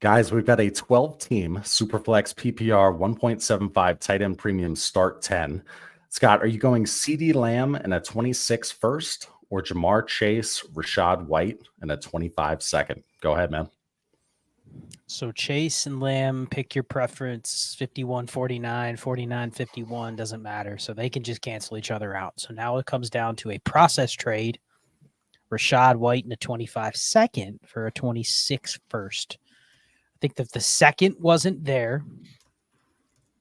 Guys, we've got a 12-team Superflex PPR 1.75 tight end premium start 10. Scott, are you going CD Lamb in a 26 first or Jamar Chase, Rashad White in a 25 second? Go ahead, man. So Chase and Lamb, pick your preference, 51-49, 49-51, doesn't matter. So they can just cancel each other out. So now it comes down to a process trade. Rashad White in a 25 second for a 26 first. I think that if the second wasn't there,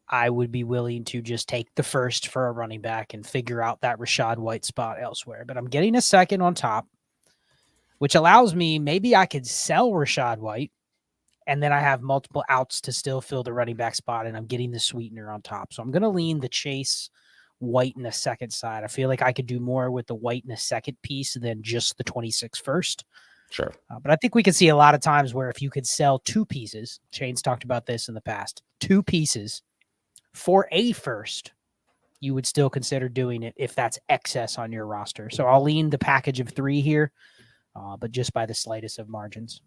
I would be willing to just take the first for a running back and figure out that Rashad White spot elsewhere. But I'm getting a second on top, which allows me, maybe I could sell Rashad White, and then I have multiple outs to still fill the running back spot, and I'm getting the sweetener on top. So I'm going to lean the Chase White in the second side. I feel like I could do more with the White in the second piece than just the 26 first. Sure. But I think we could see a lot of times where if you could sell two pieces, Shane's talked about this in the past, two pieces for a first, you would still consider doing it if that's excess on your roster. So I'll lean the package of three here, but just by the slightest of margins.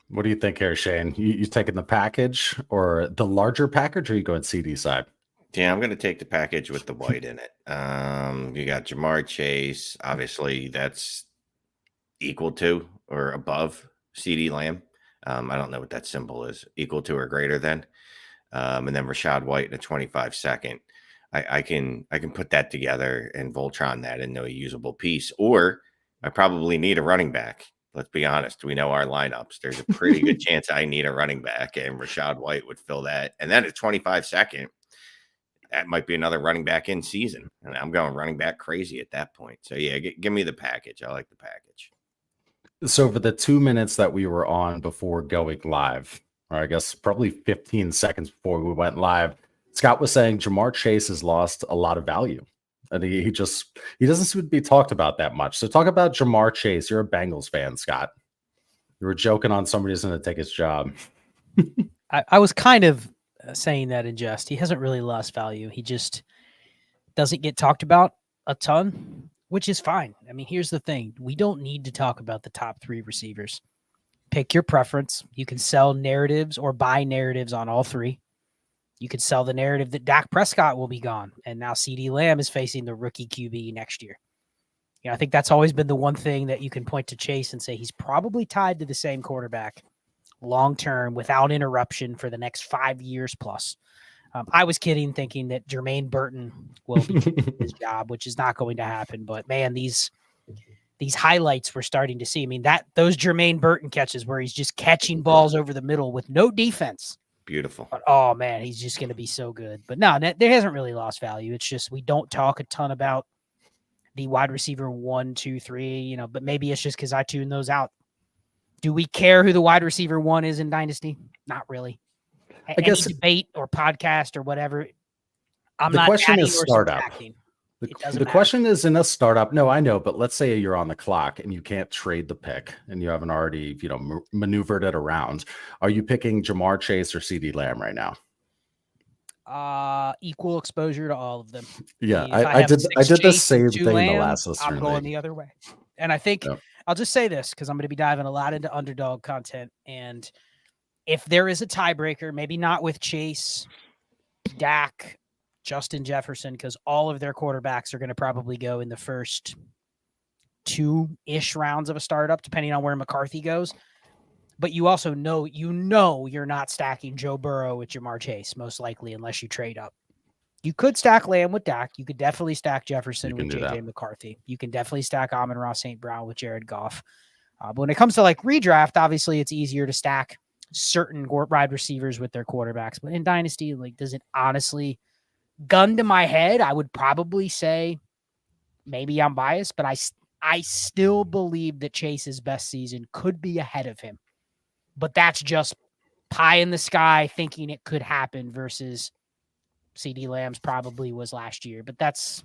What do you think here, Shane? You taking the package or the larger package, or you going CD side? Yeah, I'm going to take the package with the White in it. You got Jamar Chase. Obviously, that's equal to or above CD Lamb. I don't know what that symbol is. Equal to or greater than. And then Rashad White in a 25 second. I can put that together and Voltron that into a usable piece. Or I probably need a running back. Let's be honest. We know our lineups. There's a pretty good chance I need a running back, and Rashad White would fill that. And then at 25 second, that might be another running back in season. And I'm going running back crazy at that point. So, yeah, give me the package. I like the package. So for the 2 minutes that we were on before going live, or I guess probably 15 seconds before we went live, Scott was saying Jamar Chase has lost a lot of value. And he doesn't seem to be talked about that much. So talk about Jamar Chase. You're a Bengals fan, Scott. You were joking on somebody's going to take his job. I was kind of saying that in jest. He hasn't really lost value. He just doesn't get talked about a ton, which is fine. I mean, here's the thing. We don't need to talk about the top three receivers. Pick your preference. You can sell narratives or buy narratives on all three. You could sell the narrative that Dak Prescott will be gone, and now CD Lamb is facing the rookie QB next year. You know, I think that's always been the one thing that you can point to Chase and say he's probably tied to the same quarterback long-term without interruption for the next 5 years plus. I was kidding, thinking that Jermaine Burton will be his job, which is not going to happen. But man, these highlights we're starting to see. I mean, those Jermaine Burton catches where he's just catching balls over the middle with no defense. Beautiful. But, oh man, he's just going to be so good. But no, there hasn't really lost value. It's just we don't talk a ton about the wide receiver 1, 2, 3. But maybe it's just because I tune those out. Do we care who the wide receiver 1 is in Dynasty? Not really. I guess debate or podcast or whatever. The question is startup. The question is in a startup. No, I know, but let's say you're on the clock and you can't trade the pick and you haven't already, maneuvered it around. Are you picking Jamar Chase or CD Lamb right now? Equal exposure to all of them. Yeah, I did the same thing in the last listener I'm going the other way. And I think I'll just say this because I'm going to be diving a lot into underdog content. And if there is a tiebreaker, maybe not with Chase, Dak, Justin Jefferson, because all of their quarterbacks are going to probably go in the first 2-ish rounds of a startup, depending on where McCarthy goes. But you also know you're not stacking Joe Burrow with Jamar Chase, most likely, unless you trade up. You could stack Lamb with Dak. You could definitely stack Jefferson with JJ McCarthy. You can definitely stack Amon-Ra St. Brown with Jared Goff. But when it comes to like redraft, obviously it's easier to stack certain wide receivers with their quarterbacks. But in Dynasty, does it honestly, gun to my head, I would probably say, maybe I'm biased, but I still believe that Chase's best season could be ahead of him. But that's just pie in the sky thinking it could happen versus CD Lamb's probably was last year. But that's,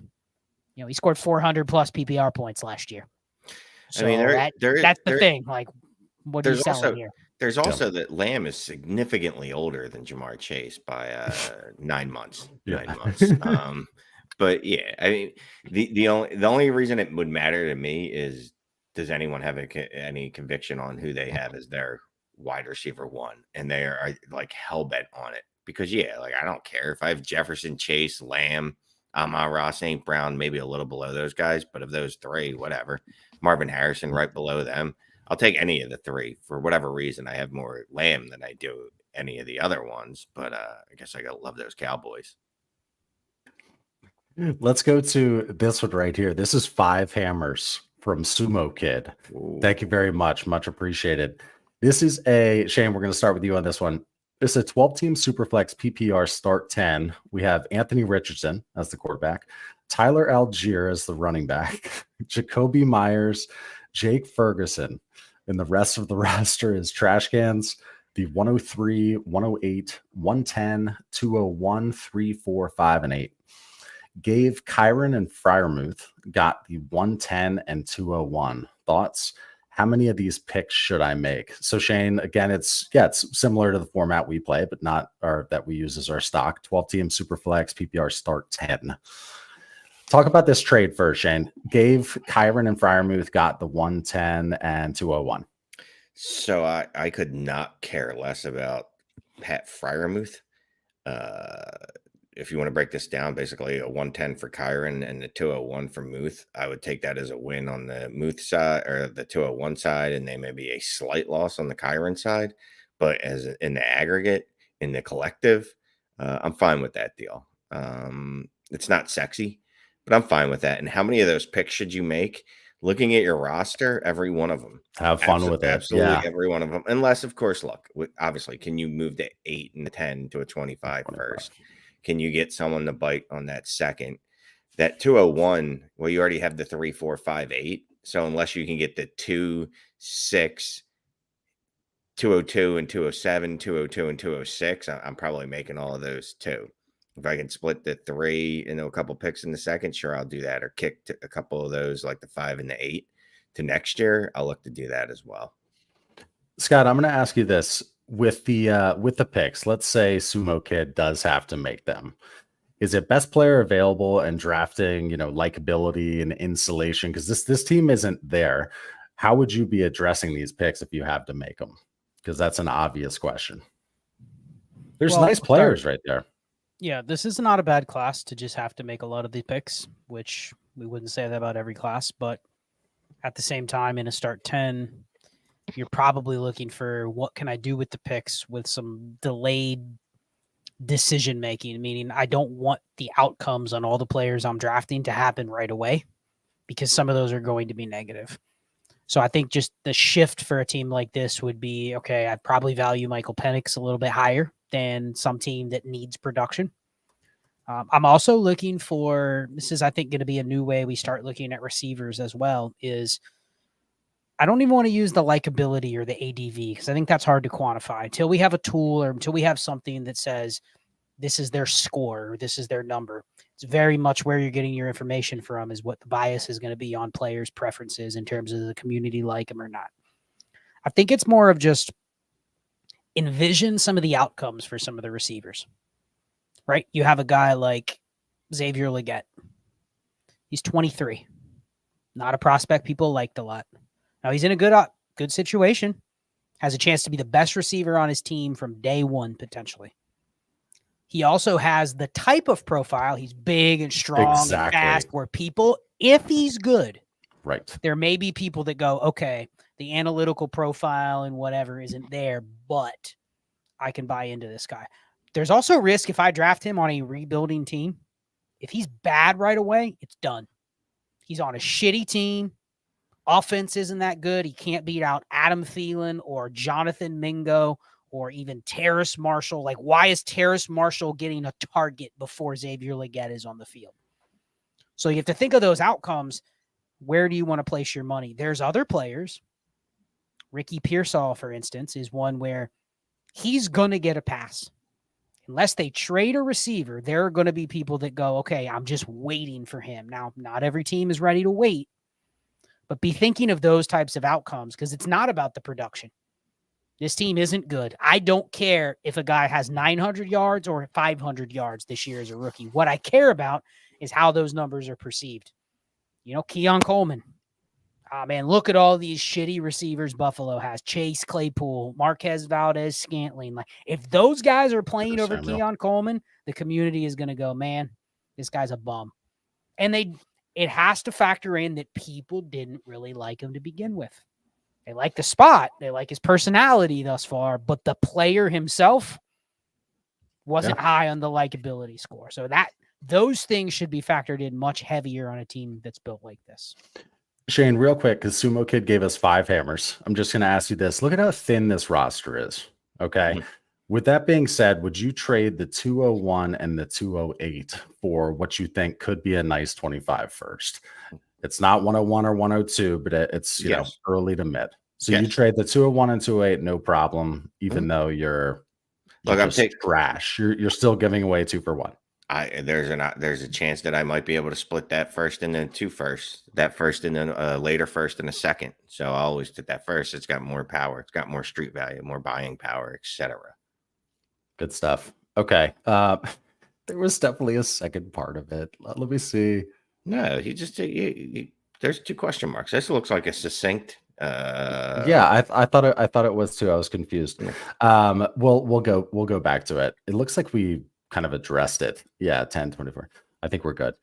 he scored 400 plus PPR points last year. So I mean, that's the thing. Like, what are you selling here? There's also that Lamb is significantly older than Jamar Chase by 9 months. 9 months. But yeah, I mean, the only reason it would matter to me is, does anyone have any conviction on who they have as their wide receiver 1, and they are like hell bent on it because like I don't care if I have Jefferson, Chase, Lamb, Amon-Ra, St. Brown, maybe a little below those guys, but of those 3, whatever, Marvin Harrison right below them, I'll take any of the 3 for whatever reason. I have more Lamb than I do any of the other ones, but I guess I gotta love those Cowboys. Let's go to this one right here. This is 5 hammers from Sumo Kid. Ooh. Thank you very much. Much appreciated. This is Shane, we're going to start with you on this one. It's a 12-team Superflex PPR start 10. We have Anthony Richardson as the quarterback, Tyler Algier as the running back, Jacoby Myers, Jake Ferguson, and the rest of the roster is trash cans. The 103, 108, 110, 201, 3, 4, 5, and 8. Gave Kyron and Freiermuth got the 110 and 201. Thoughts? How many of these picks should I make? So Shane, again, it's similar to the format we play, but not that we use as our stock. 12-team Superflex PPR start 10. Talk about this trade first, Shane. Gave Kyron and Freiermuth got the 110 and 201. So I could not care less about Pat Freiermuth. If you want to break this down, basically a 110 for Kyron and a 201 for Muth, I would take that as a win on the Muth side or the 201 side, and they may be a slight loss on the Kyron side. But as in the aggregate, in the collective, I'm fine with that deal. It's not sexy, but I'm fine with that. And how many of those picks should you make? Looking at your roster, every one of them. Have fun with it. Absolutely, every one of them. Unless, of course, look, obviously, can you move the 8 and the 10 to a 25 first? Can you get someone to bite on that second? That 201, well, you already have the 3, 4, 5, 8. So unless you can get the 2, 6, 202 and 207, 202 and 206, I'm probably making all of those too. If I can split the 3 into a couple picks in the second, sure, I'll do that. Or kick to a couple of those, like the 5 and the 8 to next year. I'll look to do that as well. Scott, I'm going to ask you this. With the picks, let's say Sumo Kid does have to make them. Is it best player available and drafting, likability and insulation? Because this team isn't there. How would you be addressing these picks if you have to make them? Because that's an obvious question. There's nice players right there. Yeah, this is not a bad class to just have to make a lot of the picks, which we wouldn't say that about every class. But at the same time, in a start 10, you're probably looking for what can I do with the picks with some delayed decision making, meaning I don't want the outcomes on all the players I'm drafting to happen right away because some of those are going to be negative. So I think just the shift for a team like this would be, okay, I'd probably value Michael Penix a little bit higher than some team that needs production. I'm also looking for, this is, I think, going to be a new way we start looking at receivers as well, is I don't even want to use the likability or the ADV because I think that's hard to quantify until we have a tool or until we have something that says this is their score or this is their number. It's very much where you're getting your information from is what the bias is going to be on players' preferences in terms of the community like them or not. I think it's more of just envision some of the outcomes for some of the receivers, right? You have a guy like Xavier Legette. He's 23. Not a prospect people liked a lot. Now he's in a good situation, has a chance to be the best receiver on his team from day one, potentially. He also has the type of profile. He's big and strong and fast where people, if he's good, right, there may be people that go, okay, the analytical profile and whatever isn't there, but I can buy into this guy. There's also risk if I draft him on a rebuilding team. If he's bad right away, it's done. He's on a shitty team. Offense isn't that good. He can't beat out Adam Thielen or Jonathan Mingo or even Terrace Marshall. Like, why is Terrace Marshall getting a target before Xavier Legette is on the field? So you have to think of those outcomes. Where do you want to place your money? There's other players. Ricky Pearsall, for instance, is one where he's going to get a pass. Unless they trade a receiver, there are going to be people that go, okay, I'm just waiting for him. Now, not every team is ready to wait. But be thinking of those types of outcomes because it's not about the production. This team isn't good. I don't care if a guy has 900 yards or 500 yards this year as a rookie. What I care about is how those numbers are perceived. Keon Coleman. Oh, man, look at all these shitty receivers Buffalo has. Chase Claypool, Marquez Valdez Scantling. Like, if those guys are playing over Keon Coleman, the community is going to go, man, this guy's a bum. And it has to factor in that people didn't really like him to begin with. They like the spot. They like his personality thus far, but the player himself wasn't high on the likability score. So those things should be factored in much heavier on a team that's built like this. Shane, real quick, because Sumo Kid gave us 5 hammers. I'm just going to ask you this. Look at how thin this roster is. Okay. Mm-hmm. With that being said, would you trade the 201 and the 208 for what you think could be a nice 25 first? It's not 101 or 102, but it's you know, early to mid. So you trade the 201 and 208, no problem, even though you're trash. You're still giving away 2 for 1. There's a chance that I might be able to split that first and then 2 first, that first and then later first and a second. So I always did that first. It's got more power. It's got more street value, more buying power, etc. Good stuff. Okay. There was definitely a second part of it. Let me see. No, there's 2 question marks. This looks like a succinct. Yeah, I thought it was too. I was confused. We'll go back to it. It looks like we kind of addressed it. Yeah, 10, 24. I think we're good.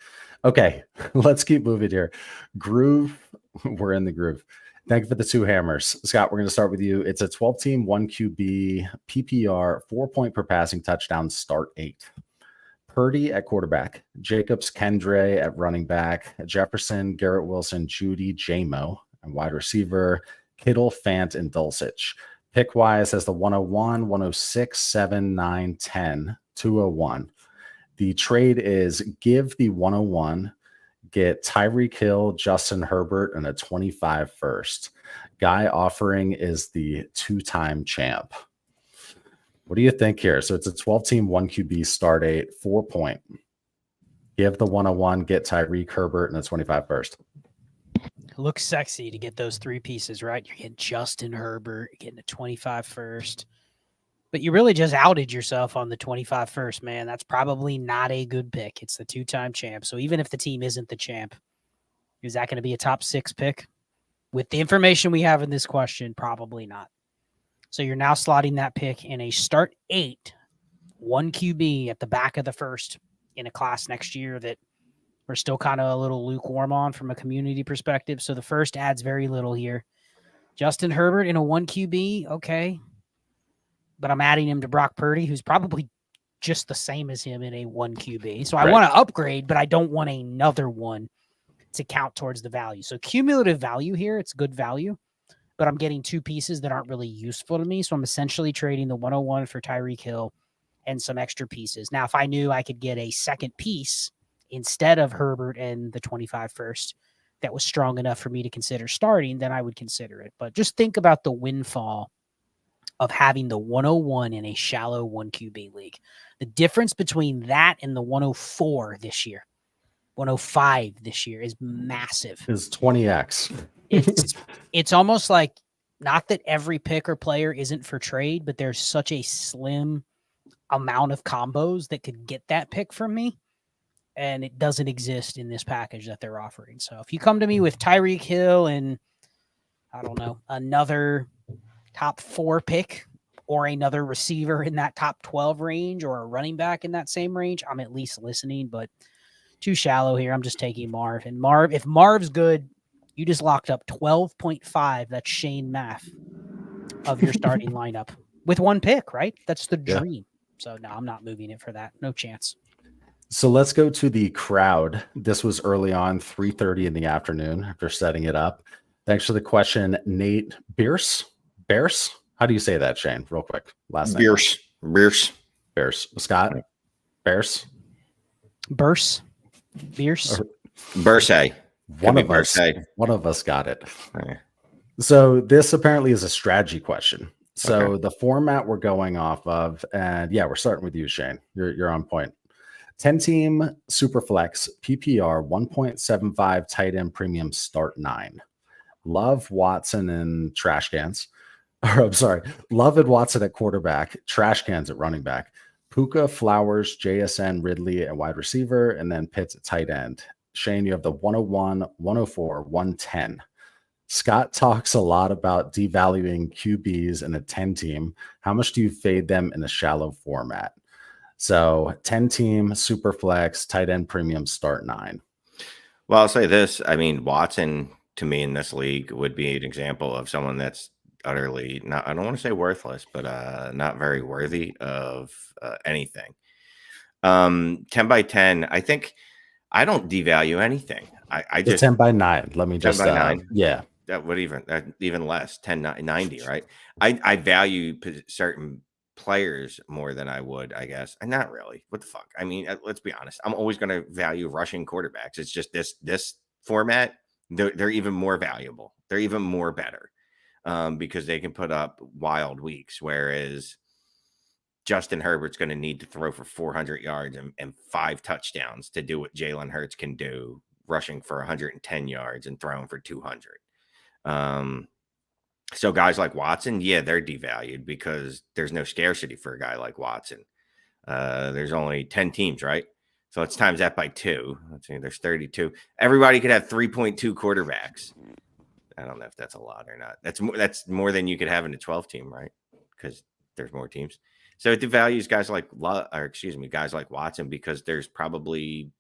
Okay, let's keep moving here. Groove. We're in the groove. Thank you for the 2 hammers. Scott, we're going to start with you. It's a 12-team, 1 QB, PPR, 4-point per passing touchdown, start 8. Purdy at quarterback, Jacobs, Kendre at running back, Jefferson, Garrett Wilson, Judy, J-Mo, and wide receiver, Kittle, Fant, and Dulcich. Pick-wise has the 101, 106, 7, 9, 10, 201. The trade is give the 101, get Tyreek Hill, Justin Herbert, and a 25 first. Guy offering is the 2-time champ. What do you think here? So it's a 12-team, 1 QB, start 8, 4-point. Give the 101, get Tyreek, Herbert, and a 25 first. Looks sexy to get those 3 pieces, right? You're getting Justin Herbert, you're getting a 25 first. But you really just outed yourself on the 25 first, man. That's probably not a good pick. It's the 2-time champ. So even if the team isn't the champ, is that going to be a top 6 pick? With the information we have in this question, probably not. So you're now slotting that pick in a start 8, 1 QB at the back of the first in a class next year that we're still kind of a little lukewarm on from a community perspective. So the first adds very little here. Justin Herbert in a 1 QB, okay. But I'm adding him to Brock Purdy, who's probably just the same as him in a 1 QB. So I want to upgrade, but I don't want another one to count towards the value. So cumulative value here, it's good value, but I'm getting 2 pieces that aren't really useful to me. So I'm essentially trading the 101 for Tyreek Hill and some extra pieces. Now, if I knew I could get a second piece instead of Herbert and the 25 first that was strong enough for me to consider starting, then I would consider it. But just think about the windfall of having the 101 in a shallow 1 QB league. The difference between that and the 104 this year, 105 this year is massive. Is 20x. It's almost like, not that every pick or player isn't for trade, but there's such a slim amount of combos that could get that pick from me, and it doesn't exist in this package that they're offering. So if you come to me with Tyreek Hill and, I don't know, another top 4 pick or another receiver in that top 12 range or a running back in that same range, I'm at least listening, but too shallow here. I'm just taking Marv. And if Marv's good, you just locked up 12.5. That's Shane math of your starting lineup with 1 pick, right? That's the dream. So no, I'm not moving it for that. No chance. So let's go to the crowd. This was early on, 3:30 in the afternoon after setting it up. Thanks for the question, Nate Bierce. Bears? How do you say that, Shane? Real quick. Last name. Bears. Scott? Bears? Burse? Bierce? Bursay. One of us got it. Okay. So this apparently is a strategy question. So the format we're going off of, and yeah, we're starting with you, Shane. You're on point. 10-team Superflex PPR 1.75 tight end premium start 9. Love, Watson, and trash cans. Or I'm sorry, Love and Watson at quarterback, trash cans at running back, Puka, Flowers, JSN, Ridley at wide receiver, and then Pitts at tight end. Shane, you have the 101, 104, 110. Scott talks a lot about devaluing QBs in a 10 team. How much do you fade them in a shallow format? So 10 team, Superflex, tight end premium, start 9. Well, I'll say this. I mean, Watson to me in this league would be an example of someone that's utterly not, I don't want to say worthless, but not very worthy of anything. 10 by 10, I think I don't devalue anything. I just 10 by 9. Let me 10 just by 9. Yeah. That would even less, 90, right? I value certain players more than I would, I guess. And not really. What the fuck? I mean, let's be honest. I'm always going to value rushing quarterbacks. It's just this format, they're even more valuable. They're even more better because they can put up wild weeks, whereas Justin Herbert's going to need to throw for 400 yards and 5 touchdowns to do what Jalen Hurts can do, rushing for 110 yards and throwing for 200. So guys like Watson, yeah, they're devalued because there's no scarcity for a guy like Watson. There's only 10 teams, right? So let's times that by 2. Let's see, there's 32. Everybody could have 3.2 quarterbacks. I don't know if that's a lot or not. That's more than you could have in a 12 team, right? Because there's more teams. So it devalues guys like guys like Watson because there's probably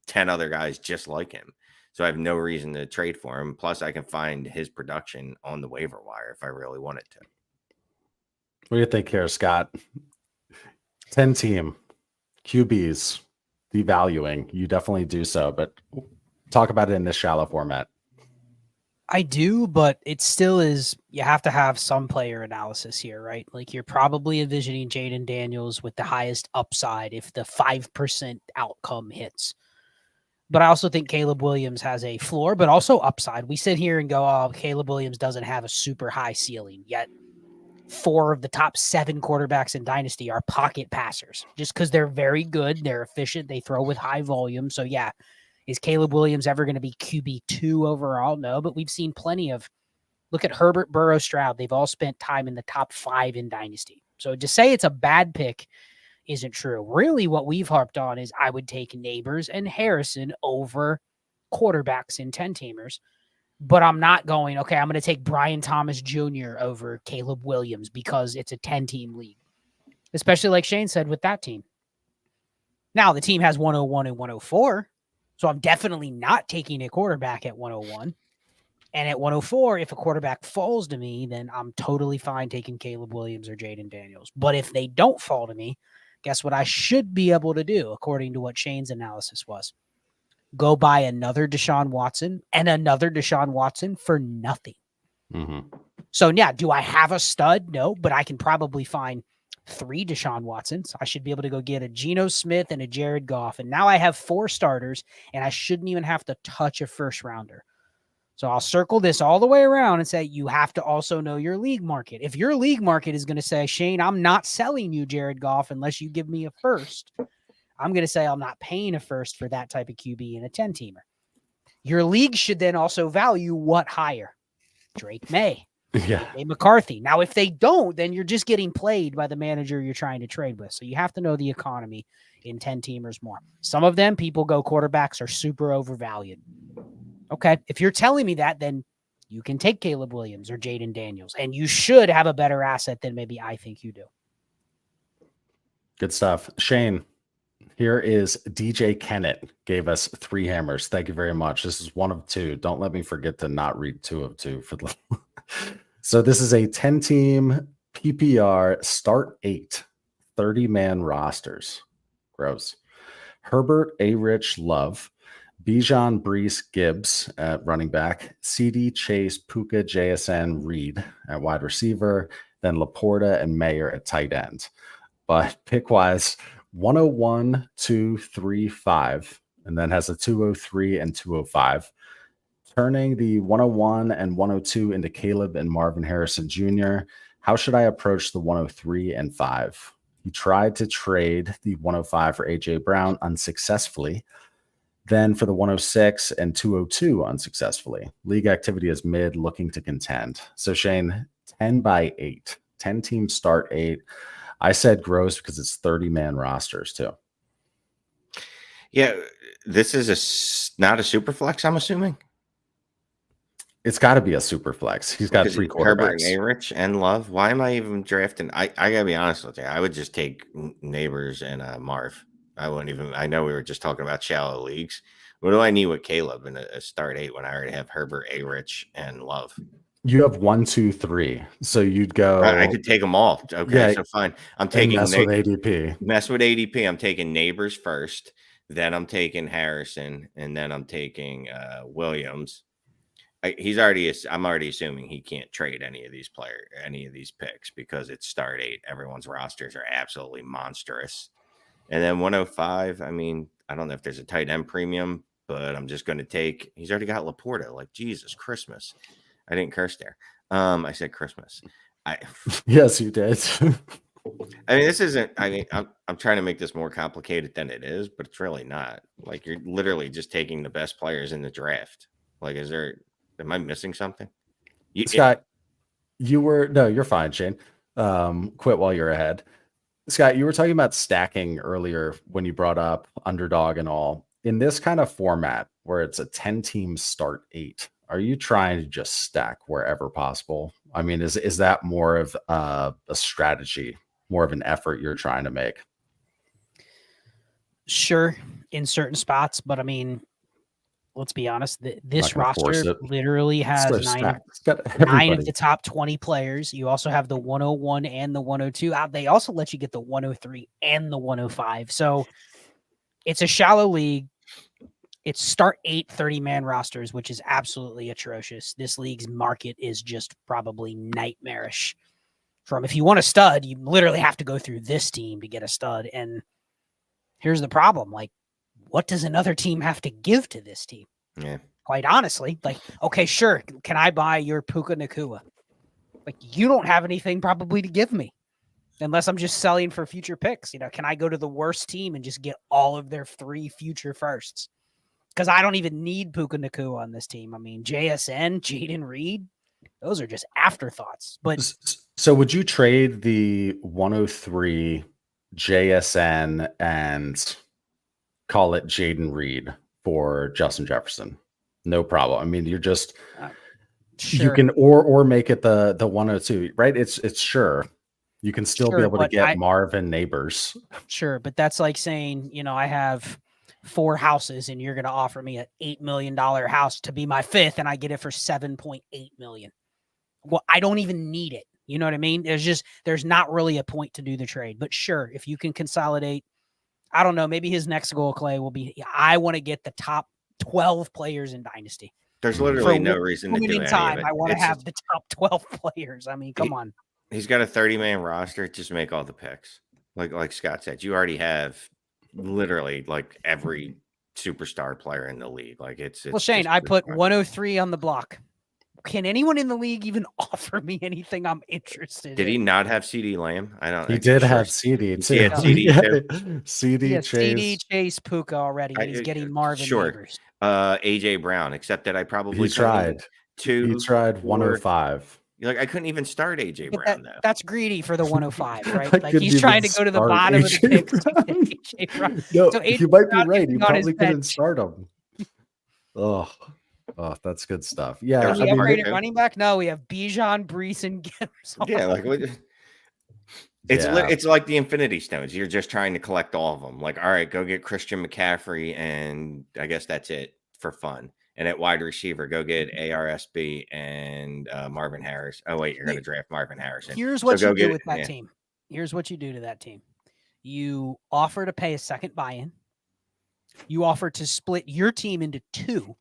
10 other guys just like him. So I have no reason to trade for him. Plus, I can find his production on the waiver wire if I really wanted to. What do you think here, Scott? 10 team, QBs, devaluing. You definitely do so, but talk about it in this shallow format. I do, but it still is. You have to have some player analysis here, right? Like you're probably envisioning Jaden Daniels with the highest upside if the 5% outcome hits. But I also think Caleb Williams has a floor, but also upside. We sit here and go, oh, Caleb Williams doesn't have a super high ceiling, yet 4 of the top 7 quarterbacks in Dynasty are pocket passers just because they're very good. They're efficient. They throw with high volume. So, yeah, is Caleb Williams ever going to be QB2 overall? No, but we've seen plenty of – look at Herbert, Burrow, Stroud. They've all spent time in the top 5 in Dynasty. So to say it's a bad pick isn't true. Really, what we've harped on is I would take Neighbors and Harrison over quarterbacks in 10-teamers, but I'm not going, okay, I'm going to take Brian Thomas Jr. over Caleb Williams because it's a 10-team league, especially like Shane said with that team. Now, the team has 101 and 104, so I'm definitely not taking a quarterback at 101. And at 104, if a quarterback falls to me, then I'm totally fine taking Caleb Williams or Jaden Daniels. But if they don't fall to me, guess what I should be able to do, according to what Shane's analysis was? Go buy another Deshaun Watson and another Deshaun Watson for nothing. Mm-hmm. So, yeah, do I have a stud? No, but I can probably find 3 Deshaun Watsons. I should be able to go get a Geno Smith and a Jared Goff. And now I have 4 starters, and I shouldn't even have to touch a first rounder. So I'll circle this all the way around and say you have to also know your league market. If your league market is going to say, Shane, I'm not selling you Jared Goff unless you give me a first, I'm going to say I'm not paying a first for that type of QB in a 10-teamer. Your league should then also value what higher? Drake May, Yeah, McCarthy. Now, if they don't, then you're just getting played by the manager you're trying to trade with. So you have to know the economy in 10-teamers more. Some of them, people go quarterbacks are super overvalued. Okay, if you're telling me that, then you can take Caleb Williams or Jaden Daniels, and you should have a better asset than maybe I think you do. good stuff. Shane, here is DJ Kennett gave us 3 hammers. Thank you very much. This is 1 of 2. Don't let me forget to not read 2 of 2 for the. So this is a 10-team PPR start 8, 30-man rosters. Gross. Herbert, A-Rich, Love. Bijan, Brees, Gibbs at running back, CD, Chase, Puka, JSN, Reed at wide receiver, then Laporta and Mayer at tight end. But pick-wise, 101, 2, 3, 5, and then has a 203 and 205. Turning the 101 and 102 into Caleb and Marvin Harrison Jr., how should I approach the 103 and 5? He tried to trade the 105 for A.J. Brown unsuccessfully. Then for the 106 and 202 unsuccessfully. League activity is mid, looking to contend. So Shane, 10 by 8, 10 teams start 8. I said gross because it's 30-man rosters too. Yeah, this is not a super flex, I'm assuming. It's got to be a super flex. He's got 3 Herbert and quarterbacks. A-Rich and Love. Why am I even drafting? I gotta be honest with you. I would just take Neighbors and Marv. I wouldn't even. I know we were just talking about shallow leagues. What do I need with Caleb in a start 8 when I already have Herbert, A-Rich, and Love? You have 1, 2, 3. So you'd go. I could take them all. Okay, Yeah, so fine. I'm taking mess with ADP. Mess with ADP. I'm taking Neighbors first. Then I'm taking Harrison, and then I'm taking Williams. I'm already assuming he can't trade any of these picks because it's start 8. Everyone's rosters are absolutely monstrous. And then 105, I mean, I don't know if there's a tight end premium, but I'm just going to take, he's already got Laporta. Like, Jesus, Christmas. I didn't curse there. I said Christmas. Yes, you did. I mean, this isn't, I mean, I'm trying to make this more complicated than it is, but it's really not. Like, you're literally just taking the best players in the draft. Like, am I missing something? Scott, you're fine, Shane. Quit while you're ahead. Scott, you were talking about stacking earlier when you brought up underdog and all. In this kind of format where it's a 10-team start 8, are you trying to just stack wherever possible? I mean, is that more of a strategy, more of an effort you're trying to make? Sure, in certain spots, but I mean, let's be honest, this roster literally has 9 of the top 20 players. You also have the 101 and the 102. They also let you get the 103 and the 105. So it's a shallow league. It's start 8 30-man rosters, which is absolutely atrocious. This league's market is just probably nightmarish. If you want a stud, you literally have to go through this team to get a stud. And here's the problem. Like, what does another team have to give to this team? Yeah. Quite honestly, like, okay, sure. Can I buy your Puka Nacua? Like, you don't have anything probably to give me unless I'm just selling for future picks. Can I go to the worst team and just get all of their 3 future firsts? Because I don't even need Puka Nacua on this team. I mean, JSN, Jaden Reed, those are just afterthoughts. But so would you trade the 103 JSN and call it Jaden Reed for Justin Jefferson? No problem. I mean, you're just sure. You can or make it the 102, right? It's sure. You can still be able to get Marvin Neighbors. Sure, but that's like saying, I have 4 houses and you're going to offer me an $8 million house to be my 5th and I get it for $7.8 million. Well, I don't even need it. You know what I mean? There's not really a point to do the trade. But sure, if you can consolidate, I don't know, maybe his next goal, Clay, will be, I want to get the top 12 players in Dynasty. There's literally no reason to do any of it. I want to have the top 12 players. I mean, come on. He's got a 30-man roster. Just make all the picks. Like Scott said, you already have literally like every superstar player in the league. Like it's well, Shane, I put 103 on the block. Can anyone in the league even offer me anything I'm interested in? Did he not have CD Lamb? I don't. He did have CD too. He had CD too. CD Chase. CD Chase Puka already. And he's getting Marvin Neighbors. AJ Brown, except that I probably tried. He tried 105. Like I couldn't even start AJ Brown though. That's greedy for the 105, right? Like he's trying to go to the bottom of the picks. AJ Brown. No, so you might be right. You probably couldn't start him. Oh, that's good stuff. Yeah. We upgraded running back. No, we have Bijan, Brees, and Gibbs. Yeah, like it's like the Infinity Stones. You're just trying to collect all of them. Like, all right, go get Christian McCaffrey, and I guess that's it for fun. And at wide receiver, go get ARSB and Marvin Harris. Oh wait, you're going to draft Marvin Harrison. Here's what you do with that team. Here's what you do to that team. You offer to pay a second buy-in. You offer to split your team into 2.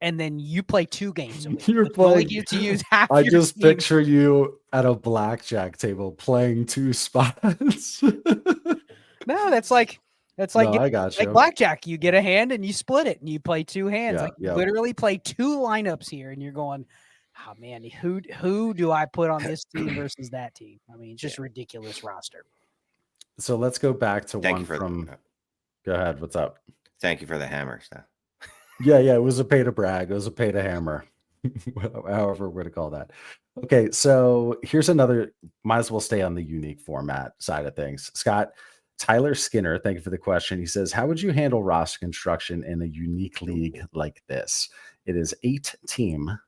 And then you play 2 games a week. You're playing. You to use half. I just team. Picture you at a blackjack table playing 2 spots. No, that's like I got you. Like blackjack. You get a hand and you split it, and you play 2 hands. You literally play 2 lineups here, and you're going, "Oh man, who do I put on this team versus that team?" I mean, just ridiculous roster. So let's go back to one from. Go ahead. What's up? Thank you for the hammer stuff. Yeah, it was a pay to brag. It was a pay to hammer, however we're going to call that. Okay, so here's another, might as well stay on the unique format side of things. Scott, Tyler Skinner, thank you for the question. He says, how would you handle roster construction in a unique league like this? It is 8-team,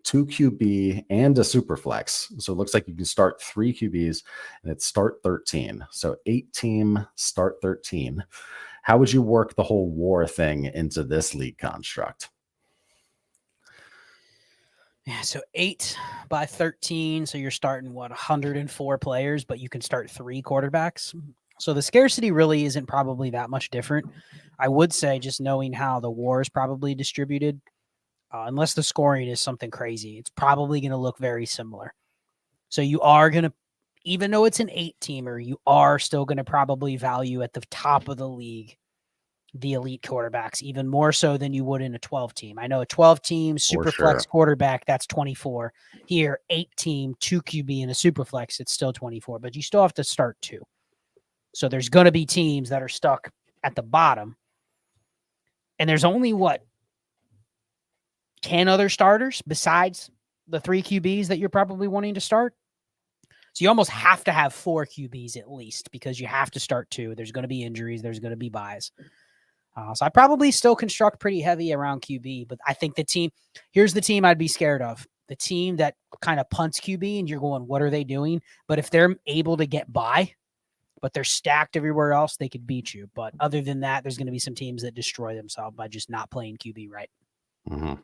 2 QB, and a Superflex. So it looks like you can start 3 QBs, and it's start 13. So 8-team, start 13. How would you work the whole war thing into this league construct? Yeah, so 8 by 13. So you're starting 104 players, but you can start 3 quarterbacks. So the scarcity really isn't probably that much different. I would say, just knowing how the war is probably distributed, unless the scoring is something crazy, it's probably going to look very similar. So you are going to, even though it's an 8-teamer, you are still going to probably value at the top of the league the elite quarterbacks, even more so than you would in a 12-team. I know a 12-team Superflex quarterback, that's 24. Here, 8-team, 2 QB and a Superflex, it's still 24, but you still have to start 2. So there's going to be teams that are stuck at the bottom. And there's only, 10 other starters besides the 3 QBs that you're probably wanting to start? So you almost have to have 4 QBs at least, because you have to start 2. There's going to be injuries. There's going to be buys. So I probably still construct pretty heavy around QB, but I think here's the team I'd be scared of. The team that kind of punts QB and you're going, what are they doing? But if they're able to get by, but they're stacked everywhere else, they could beat you. But other than that, there's going to be some teams that destroy themselves by just not playing QB right. Mm-hmm.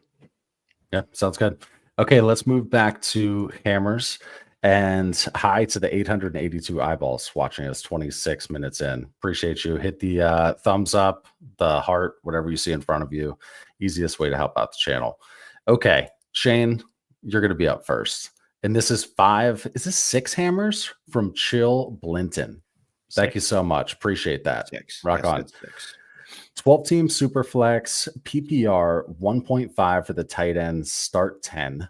Yeah, sounds good. Okay, let's move back to hammers. And hi to the 882 eyeballs watching us 26 minutes in. Appreciate you. Hit the thumbs up, the heart, whatever you see in front of you. Easiest way to help out the channel. Okay, Shane, you're going to be up first. And this is 6 hammers from Chill Blinton. Thank you so much. Appreciate that. 6. Rock yes, on. 6. 12-team Superflex, PPR 1.5 for the tight ends, start 10.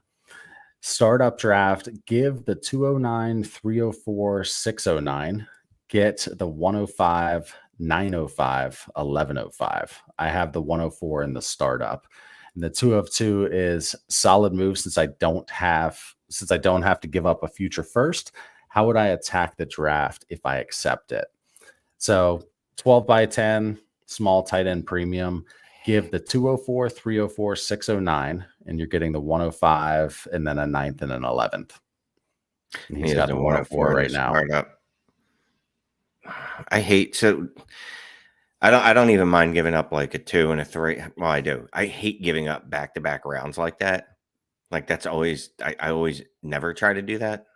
Startup draft, give the 209, 304, 609, get the 105, 905, 1105. I have the 104 in the startup. And the 202 is solid move since I don't have to give up a future first. How would I attack the draft if I accept it? So 12 by 10, small tight end premium. Give the 204, 304, 609, and you're getting the 105 and then a 9th and an 11th. And he's got the 104 right now. I don't even mind giving up like a 2 and a 3. Well, I do. I hate giving up back-to-back rounds like that. Like that's always, I always never try to do that.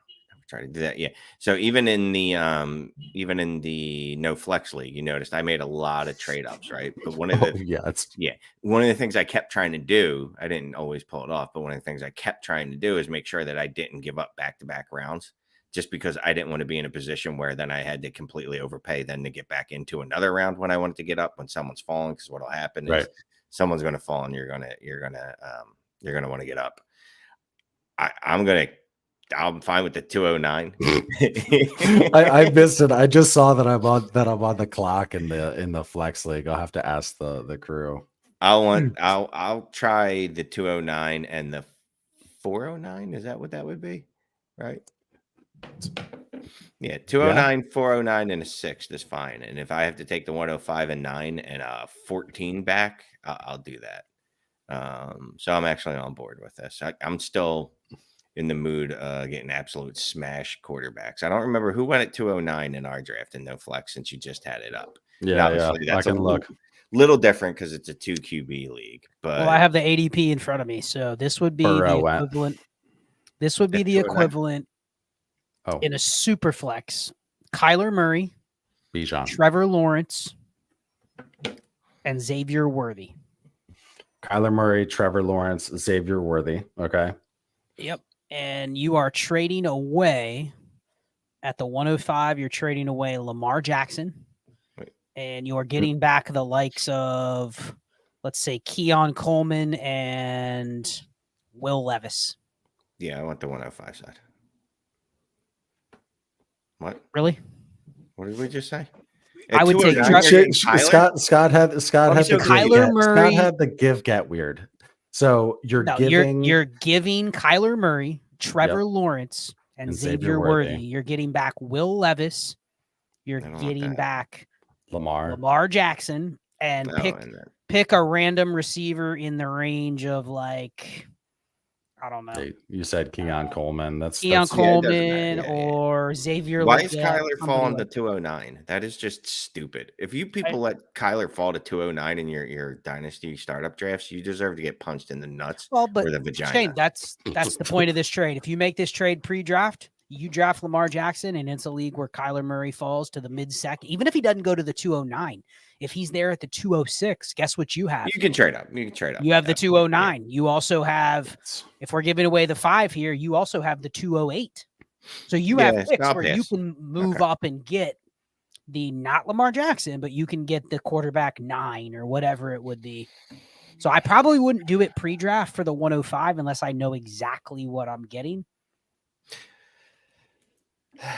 Yeah. So even in the no flex league, you noticed I made a lot of trade ups, right? But one of the things I kept trying to do, I didn't always pull it off, but one of the things I kept trying to do is make sure that I didn't give up back-to-back rounds, just because I didn't want to be in a position where then I had to completely overpay then to get back into another round when I wanted to get up when someone's falling. Because what'll happen is someone's going to fall and you're gonna want to get up. I'm fine with the 209. I missed it. I just saw that I'm on the clock in the flex league. I'll have to ask the crew. I'll try the 209 and the 409. Is that what that would be? Right? Yeah, 209, 409, and a 6 is fine. And if I have to take the 105 and 9 and a 14 back, I'll do that. So I'm actually on board with this. I'm still in the mood getting absolute smash quarterbacks. I don't remember who went at 209 in our draft in no flex since you just had it up. Yeah. That's a little different because it's a 2 QB league. But well, I have the ADP in front of me, so this would be the equivalent. This would be the equivalent in a super flex. Kyler Murray, Bijan, Trevor Lawrence, and Xavier Worthy. Kyler Murray, Trevor Lawrence, Xavier Worthy. Okay. Yep. And you are trading away at the 105. You're trading away Lamar Jackson. And you are getting back the likes of, let's say, Keon Coleman and Will Levis. Yeah, I want the 105 side. What? Really? What did we just say? I would take Scott had the give get weird. So you're giving Kyler Murray, Trevor Lawrence, and Xavier Worthy. You're getting back Will Levis. You're getting back Lamar Jackson, and pick a random receiver in the range of like I don't know. You said Keon Coleman. Keon Coleman or Xavier. Why is Kyler falling to 209? That is just stupid. If you people let Kyler fall to 209 in your dynasty startup drafts, you deserve to get punched in the nuts or the vagina. Shane, that's the point of this trade. If you make this trade pre-draft, you draft Lamar Jackson, and it's a league where Kyler Murray falls to the mid-second. Even if he doesn't go to the 209, if he's there at the 206, guess what you have? You can trade up. You have the 209. You also have, if we're giving away the 5 here, you also have the 208. So you have picks where you can move up and get the not Lamar Jackson, but you can get the quarterback 9 or whatever it would be. So I probably wouldn't do it pre-draft for the 105 unless I know exactly what I'm getting.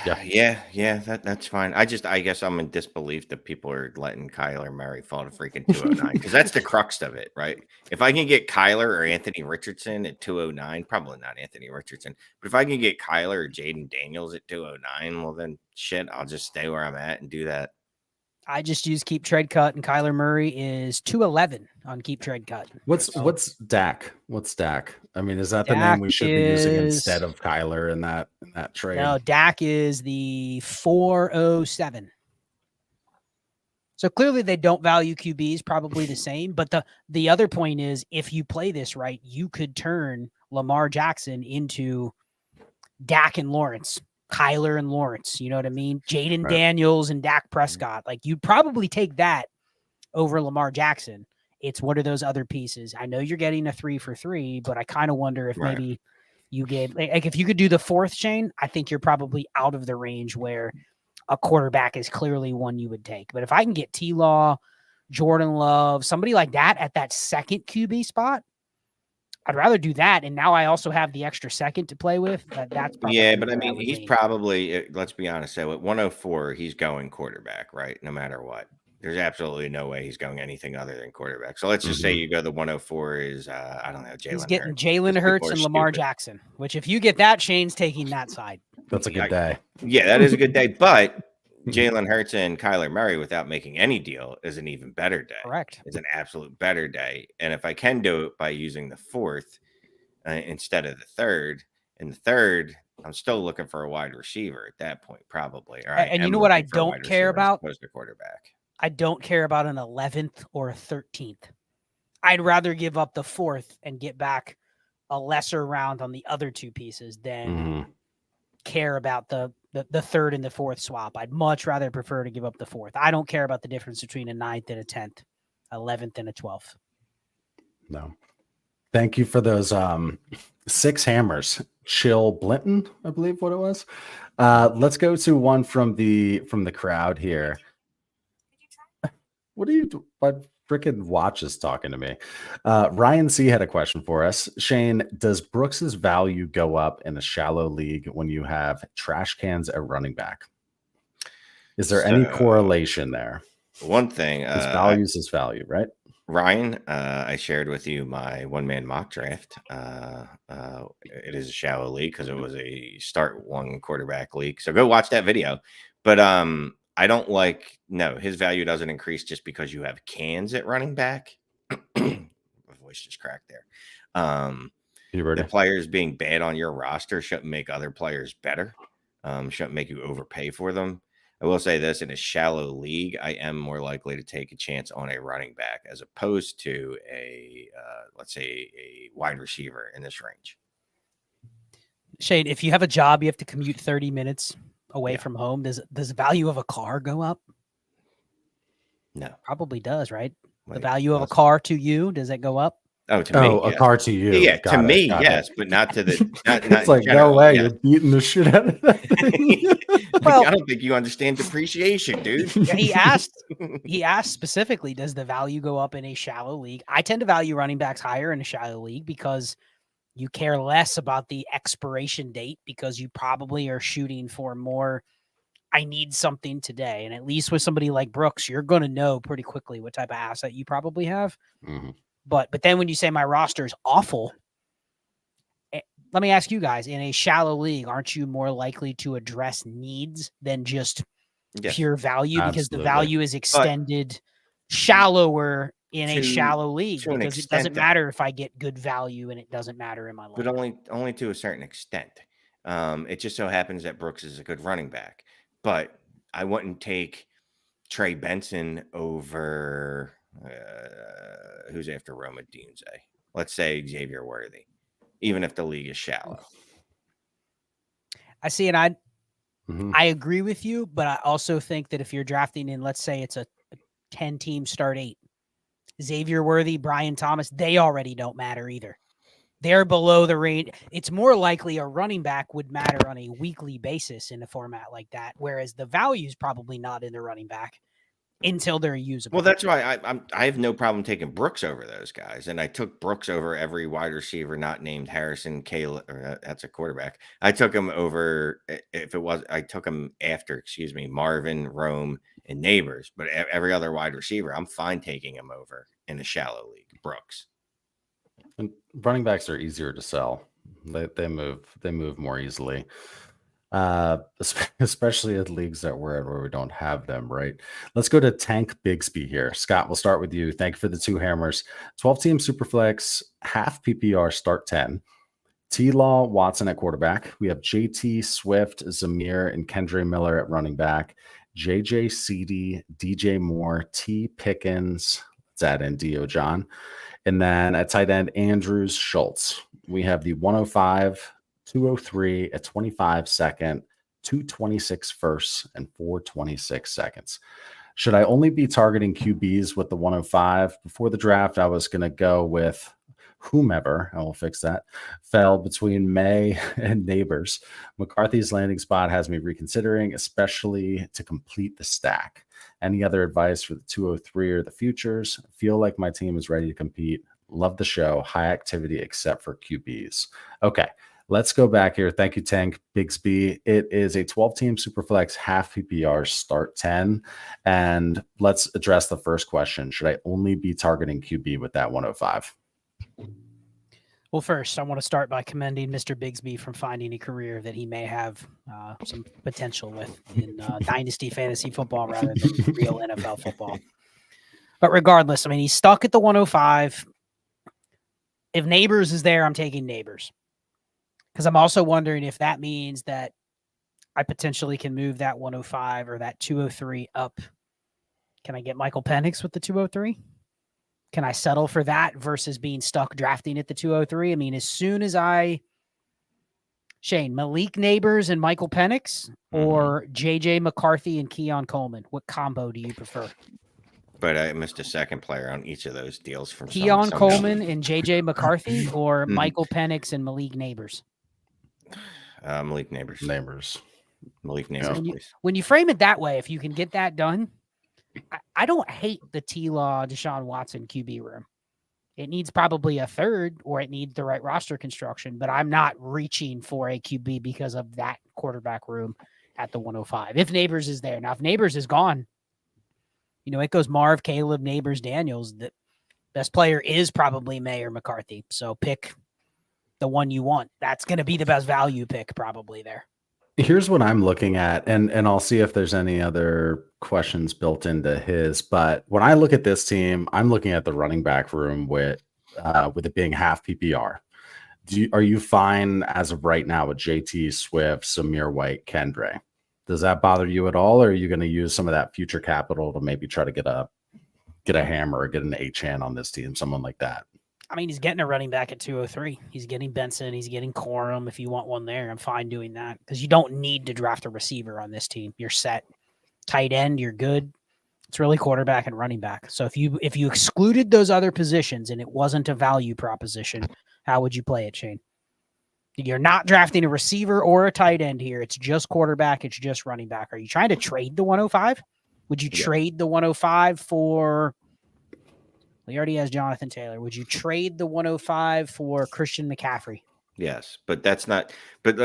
Yeah, that's fine. I guess I'm in disbelief that people are letting Kyler Murray fall to freaking 209 because that's the crux of it, right? If I can get Kyler or Anthony Richardson at 209, probably not Anthony Richardson, but if I can get Kyler or Jaden Daniels at 209, well then shit, I'll just stay where I'm at and do that. I just use Keep Trade Cut, and Kyler Murray is 211 on Keep Trade Cut. What's Dak? What's Dak? I mean, is that the name we should be using instead of Kyler in that trade? No, Dak is the 407. So clearly they don't value QBs, probably the same. But the other point is, if you play this right, you could turn Lamar Jackson into Dak and Lawrence. Kyler and Lawrence, you know what I mean? Jaden Daniels and Dak Prescott. Like, you'd probably take that over Lamar Jackson. It's what are those other pieces? I know you're getting a 3 for 3, but I kind of wonder if maybe you get, like, if you could do the 4th, Shane, I think you're probably out of the range where a quarterback is clearly one you would take. But if I can get T-Law, Jordan Love, somebody like that at that second QB spot, I'd rather do that, and now I also have the extra second to play with. That's probably but I mean, he's probably, let's be honest, so at 104, he's going quarterback, right? No matter what. There's absolutely no way he's going anything other than quarterback. So let's just say you go the 104 is, I don't know, Jalen He's getting Jalen Hurts and Lamar Jackson, which if you get that, Shane's taking that side. That's a good day. Yeah, that is a good day, but Jalen Hurts and Kyler Murray without making any deal is an even better day. Correct. It's an absolute better day. And if I can do it by using the 4th instead of the 3rd, in the 3rd, I'm still looking for a wide receiver at that point, probably. All right. And you know what I don't care about? As opposed to quarterback. I don't care about an 11th or a 13th. I'd rather give up the 4th and get back a lesser round on the other 2 pieces than care about the 3rd and the 4th swap. I'd much rather prefer to give up the 4th. I don't care about the difference between a 9th and a 10th, 11th and a 12th. No. Thank you for those 6 hammers. Chill Blinton, I believe what it was. Let's go to one from the crowd here. What are you doing? What freaking watch is talking to me? Ryan C had a question for us. Shane, does Brooks's value go up in a shallow league when you have trash cans at running back? Is there any correlation there? One thing, his value is his value, right? Ryan, I shared with you my one-man mock draft. It is a shallow league because it was a start 1 quarterback league. So go watch that video. But I don't his value doesn't increase just because you have cans at running back. My voice just cracked there. The players being bad on your roster shouldn't make other players better. Shouldn't make you overpay for them. I will say this, in a shallow league, I am more likely to take a chance on a running back as opposed to let's say a wide receiver in this range. Shane, if you have a job, you have to commute 30 minutes away from home. Does the value of a car go up? No. Probably does, right? The value of a car to you, does it go up? Oh, to me, a car to you. Yeah, to me, yes, but not to the. It's like, no way, you're beating the shit out of that thing. Well, I don't think you understand depreciation, dude. He asked specifically, does the value go up in a shallow league? I tend to value running backs higher in a shallow league because you care less about the expiration date because you probably are shooting for more. I need something today. And at least with somebody like Brooks, you're going to know pretty quickly what type of asset you probably have. Mm-hmm. But then when you say my roster is awful, let me ask you guys, in a shallow league, aren't you more likely to address needs than just pure value? Because the value is extended shallower in a shallow league to an because it extent, doesn't matter if I get good value and it doesn't matter in my life. but only to a certain extent. It just so happens that Brooks is a good running back, but I wouldn't take Trey Benson over who's after Roma Dunze. Let's say Xavier Worthy, even if the league is shallow. I see, and I agree with you, but I also think that if you're drafting in, let's say it's a 10-team start 8, Xavier Worthy, Brian Thomas, they already don't matter either. They're below the range. It's more likely a running back would matter on a weekly basis in a format like that, whereas the value is probably not in the running back until they're usable. Well, that's why I have no problem taking Brooks over those guys, and I took Brooks over every wide receiver not named Harrison, Caleb, or that's a quarterback. I took him over I took him after, Marvin, Rome, and Neighbors, but every other wide receiver, I'm fine taking him over in a shallow league. Brooks. And running backs are easier to sell. They move more easily. Especially in leagues that we're in where we don't have them, right? Let's go to Tank Bigsby here. Scott, we'll start with you. Thank you for the 2 hammers. 12-team Superflex, half PPR, start 10. T-Law, Watson at quarterback. We have JT, Swift, Zamir, and Kendre Miller at running back. JJ Seedy, DJ Moore, T. Pickens. Let's add in Dio John. And then at tight end, Andrews, Schultz. We have the 105, 203, a 25 second, 226 first, and 426 seconds. Should I only be targeting QBs with the 105? Before the draft, I was going to go with whomever, I will fix that, fell between May and Neighbors. McCarthy's landing spot has me reconsidering, especially to complete the stack. Any other advice for the 203 or the futures? Feel like my team is ready to compete. Love the show. High activity except for QBs. Okay, let's go back here. Thank you, Tank Bigsby. It is a 12-team Superflex, half PPR, start 10. And let's address the first question. Should I only be targeting QB with that 105? Well, first, I want to start by commending Mr. Bigsby from finding a career that he may have some potential with in Dynasty Fantasy Football rather than real NFL football. But regardless, I mean, he's stuck at the 105. If Neighbors is there, I'm taking Neighbors. Because I'm also wondering if that means that I potentially can move that 105 or that 203 up. Can I get Michael Penix with the 203? Can I settle for that versus being stuck drafting at the 203? I mean, as soon as Shane, Malik Neighbors and Michael Penix or JJ McCarthy and Keon Coleman, what combo do you prefer? But I missed a second player on each of those deals from Keon Coleman and JJ McCarthy or Michael Penix and Malik Neighbors? Malik Neighbors. Malik Neighbors, please. When you frame it that way, if you can get that done, I don't hate the T-Law Deshaun Watson QB room. It needs probably a third or it needs the right roster construction, but I'm not reaching for a QB because of that quarterback room at the 105. If Neighbors is there. Now, if Neighbors is gone, it goes Marv, Caleb, Neighbors, Daniels. The best player is probably May or McCarthy. So pick the one you want. That's going to be the best value pick probably there. Here's what I'm looking at, and I'll see if there's any other questions built into his. But when I look at this team, I'm looking at the running back room with it being half PPR. Are you fine as of right now with JT, Swift, Samir White, Kendre? Does that bother you at all, or are you going to use some of that future capital to maybe try to get a hammer or get an H-hand on this team, someone like that? I mean, he's getting a running back at 203. He's getting Benson. He's getting Corum. If you want one there, I'm fine doing that because you don't need to draft a receiver on this team. You're set. Tight end, you're good. It's really quarterback and running back. So if you excluded those other positions and it wasn't a value proposition, how would you play it, Shane? You're not drafting a receiver or a tight end here. It's just quarterback. It's just running back. Are you trying to trade the 105? Would you trade the 105 for... He already has Jonathan Taylor. Would you trade the 105 for Christian McCaffrey? Yes, but that's not. But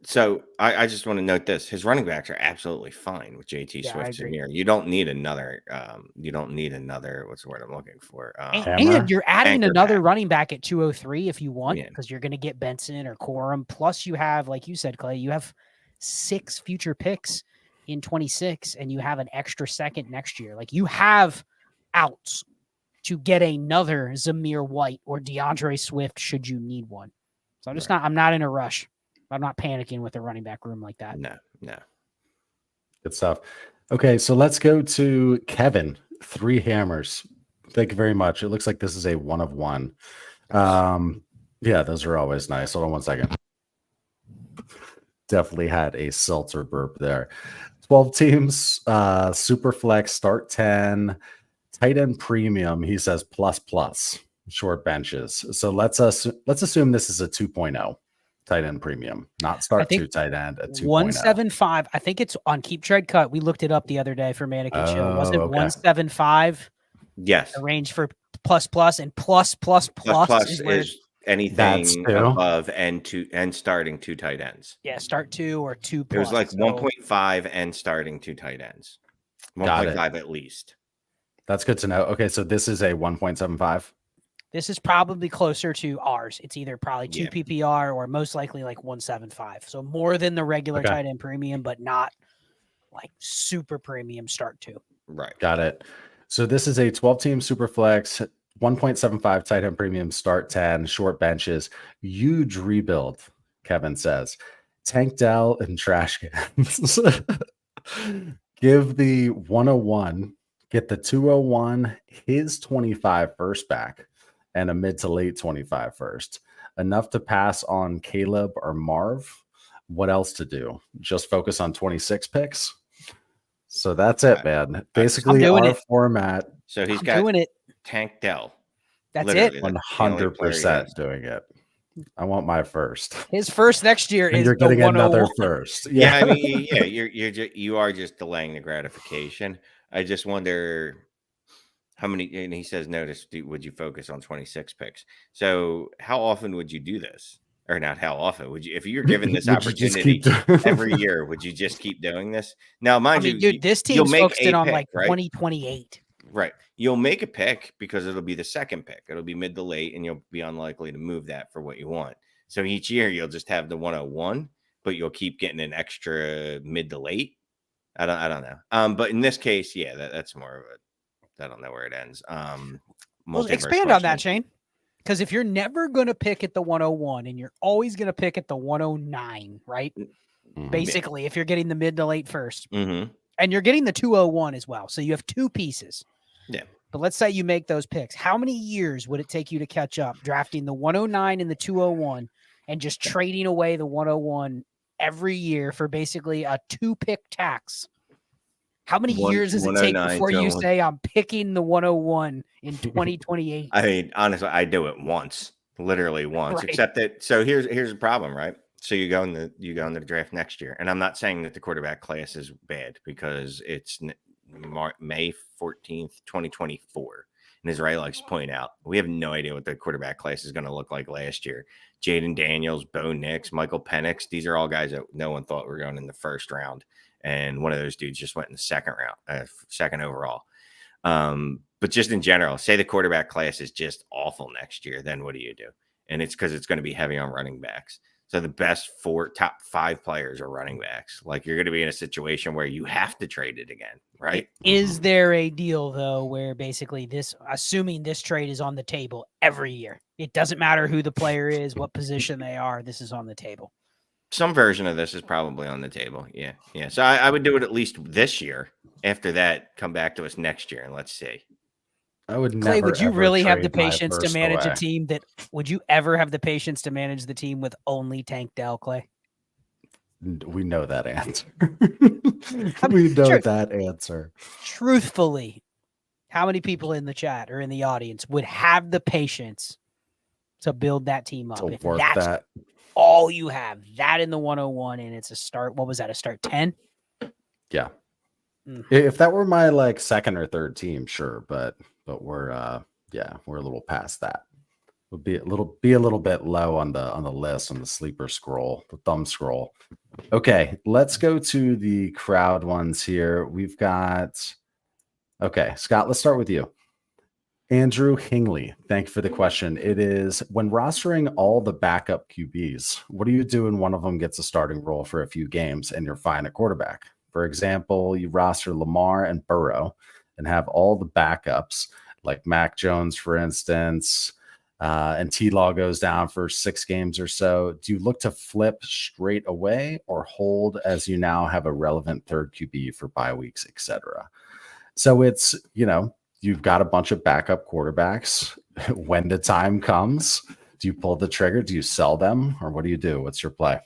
so I just want to note this: his running backs are absolutely fine with JT Swift and Samir. You don't need another. What's the word I'm looking for? And you're adding another running back at 203 if you want, because you're going to get Benson or Corum. Plus, you have, like you said, Clay, you have 6 future picks in 26, and you have an extra second next year. Like you have outs to get another Zamir White or DeAndre Swift should you need one. So I'm not in a rush. I'm not panicking with a running back room like that. No. Good stuff. Okay, so let's go to Kevin. 3 hammers. Thank you very much. It looks like this is a 1 of 1. Yeah, those are always nice. Hold on one second. Definitely had a seltzer burp there. 12 teams, Superflex, start 10, tight end premium. He says plus short benches. So let's assume this is a 2.0 tight end premium, not start 2 tight end, a 2.0. 175. I think it's on Keep Trade Cut. We looked it up the other day for Mannequin Show. Was it 175? Yes. The range for plus and plus is anything above and starting 2 tight ends. Yeah, start 2 or 2 plus. It was like 1.5 and starting 2 tight ends. 1.5 at least. That's good to know. Okay, so this is a 1.75. This is probably closer to ours. It's either probably 2 PPR or most likely like 175. So more than the regular tight end premium, but not like super premium start 2. Right. Got it. So this is a 12-team Superflex, 1.75 tight end premium, start 10, short benches, huge rebuild, Kevin says. Tank Dell and trash cans. Give the 101, get the 201, his 25 first back, and a mid to late 25 first. Enough to pass on Caleb or Marv. What else to do? Just focus on 26 picks. So that's it, man. Basically, our format. So he's got doing it. Tank Dell. That's it. 100% doing it. I want my first. His first next year is you're getting another first. Yeah, I mean, you are just delaying the gratification. I just wonder how many. And he says, "Notice, would you focus on 26 picks?" So, how often would you do this? Or not how often would you, if you're given this opportunity every year, would you just keep doing this? Now, mind you, dude, this team's focused in on like 2028. Right. You'll make a pick because it'll be the second pick. It'll be mid to late, and you'll be unlikely to move that for what you want. So each year you'll just have the 101, but you'll keep getting an extra mid to late. I don't know. But in this case, that's more of a, I don't know where it ends. Well, expand on that, Shane. Because if you're never going to pick at the 101 and you're always going to pick at the 109, right? Mm-hmm. Basically, if you're getting the mid to late first, and you're getting the 201 as well. So you have 2 pieces. Yeah. But let's say you make those picks. How many years would it take you to catch up drafting the 109 and the 201 and just trading away the 101 every year for basically a 2-pick tax? How many years does it take before you say I'm picking the 101 in 2028? I mean, honestly, I do it once, literally once. Right. Except that, so here's the problem, right? So you go in the draft next year, and I'm not saying that the quarterback class is bad because it's May 14th, 2024. And as Ray likes to point out, we have no idea what the quarterback class is going to look like last year. Jaden Daniels, Bo Nix, Michael Penix, these are all guys that no one thought were going in the first round. And one of those dudes just went in the second round, second overall. But just in general, say the quarterback class is just awful next year, then what do you do? And it's because it's going to be heavy on running backs. So the best top 5 players are running backs. Like you're going to be in a situation where you have to trade it again, right? Is there a deal though, where basically assuming this trade is on the table every year, it doesn't matter who the player is, what position they are, this is on the table? Some version of this is probably on the table. Yeah. So I would do it at least this year. After that, come back to us next year and let's see. I would Clay, would you really have the patience to manage a team that would you ever have the patience to manage the team with only Tank Dell, Clay? We know that answer. We know that answer. Truthfully, how many people in the chat or in the audience would have the patience to build that team up? If that's all you have, that in the 101, and it's a start. What was that? A start 10? Yeah. If that were my like second or third team, sure, but we're a little past that. Would be a little bit low on the list, on the sleeper scroll, the thumb scroll. Okay, let's go to the crowd ones here. We've got Scott, let's start with you. Andrew Hingley, thank you for the question. It is, when rostering all the backup QBs, what do you do when one of them gets a starting role for a few games and you're fine at quarterback? For example, you roster Lamar and Burrow and have all the backups like Mac Jones, for instance, and T-Law goes down for 6 games or so, do you look to flip straight away or hold as you now have a relevant third QB for bye weeks, etc.? So it's, you've got a bunch of backup quarterbacks. When the time comes, do you pull the trigger? Do you sell them? Or what do you do? What's your play?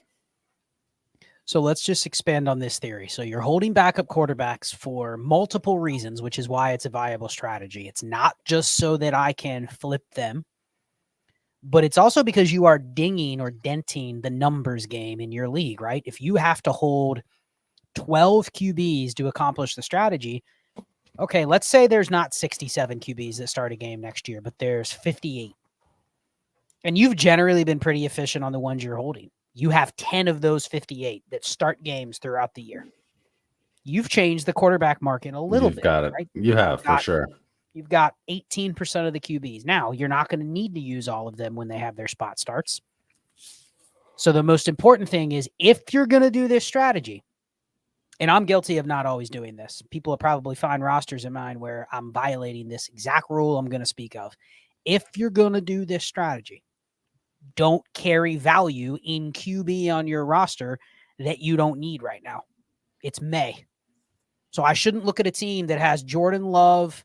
So let's just expand on this theory. So you're holding backup quarterbacks for multiple reasons, which is why it's a viable strategy. It's not just so that I can flip them, but it's also because you are dinging or denting the numbers game in your league, right? If you have to hold 12 QBs to accomplish the strategy, okay, let's say there's not 67 QBs that start a game next year, but there's 58. And you've generally been pretty efficient on the ones you're holding. You have 10 of those 58 that start games throughout the year. You've changed the quarterback market a little bit. Got it. Right? You have, for sure. You've got 18% of the QBs. Now, you're not going to need to use all of them when they have their spot starts. So the most important thing is, if you're going to do this strategy, and I'm guilty of not always doing this. People will probably find rosters in mine where I'm violating this exact rule I'm going to speak of. If you're going to do this strategy, don't carry value in QB on your roster that you don't need right now. It's May. So I shouldn't look at a team that has Jordan Love,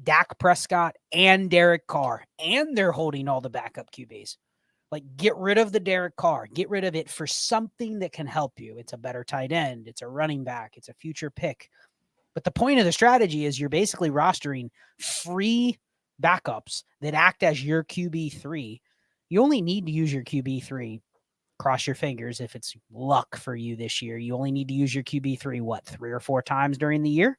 Dak Prescott, and Derek Carr, and they're holding all the backup QBs. Like, get rid of the Derek Carr. Get rid of it for something that can help you. It's a better tight end. It's a running back. It's a future pick. But the point of the strategy is you're basically rostering free backups that act as your QB3. You only need to use your QB3. Cross your fingers if it's luck for you this year. You only need to use your QB3, 3 or 4 times during the year?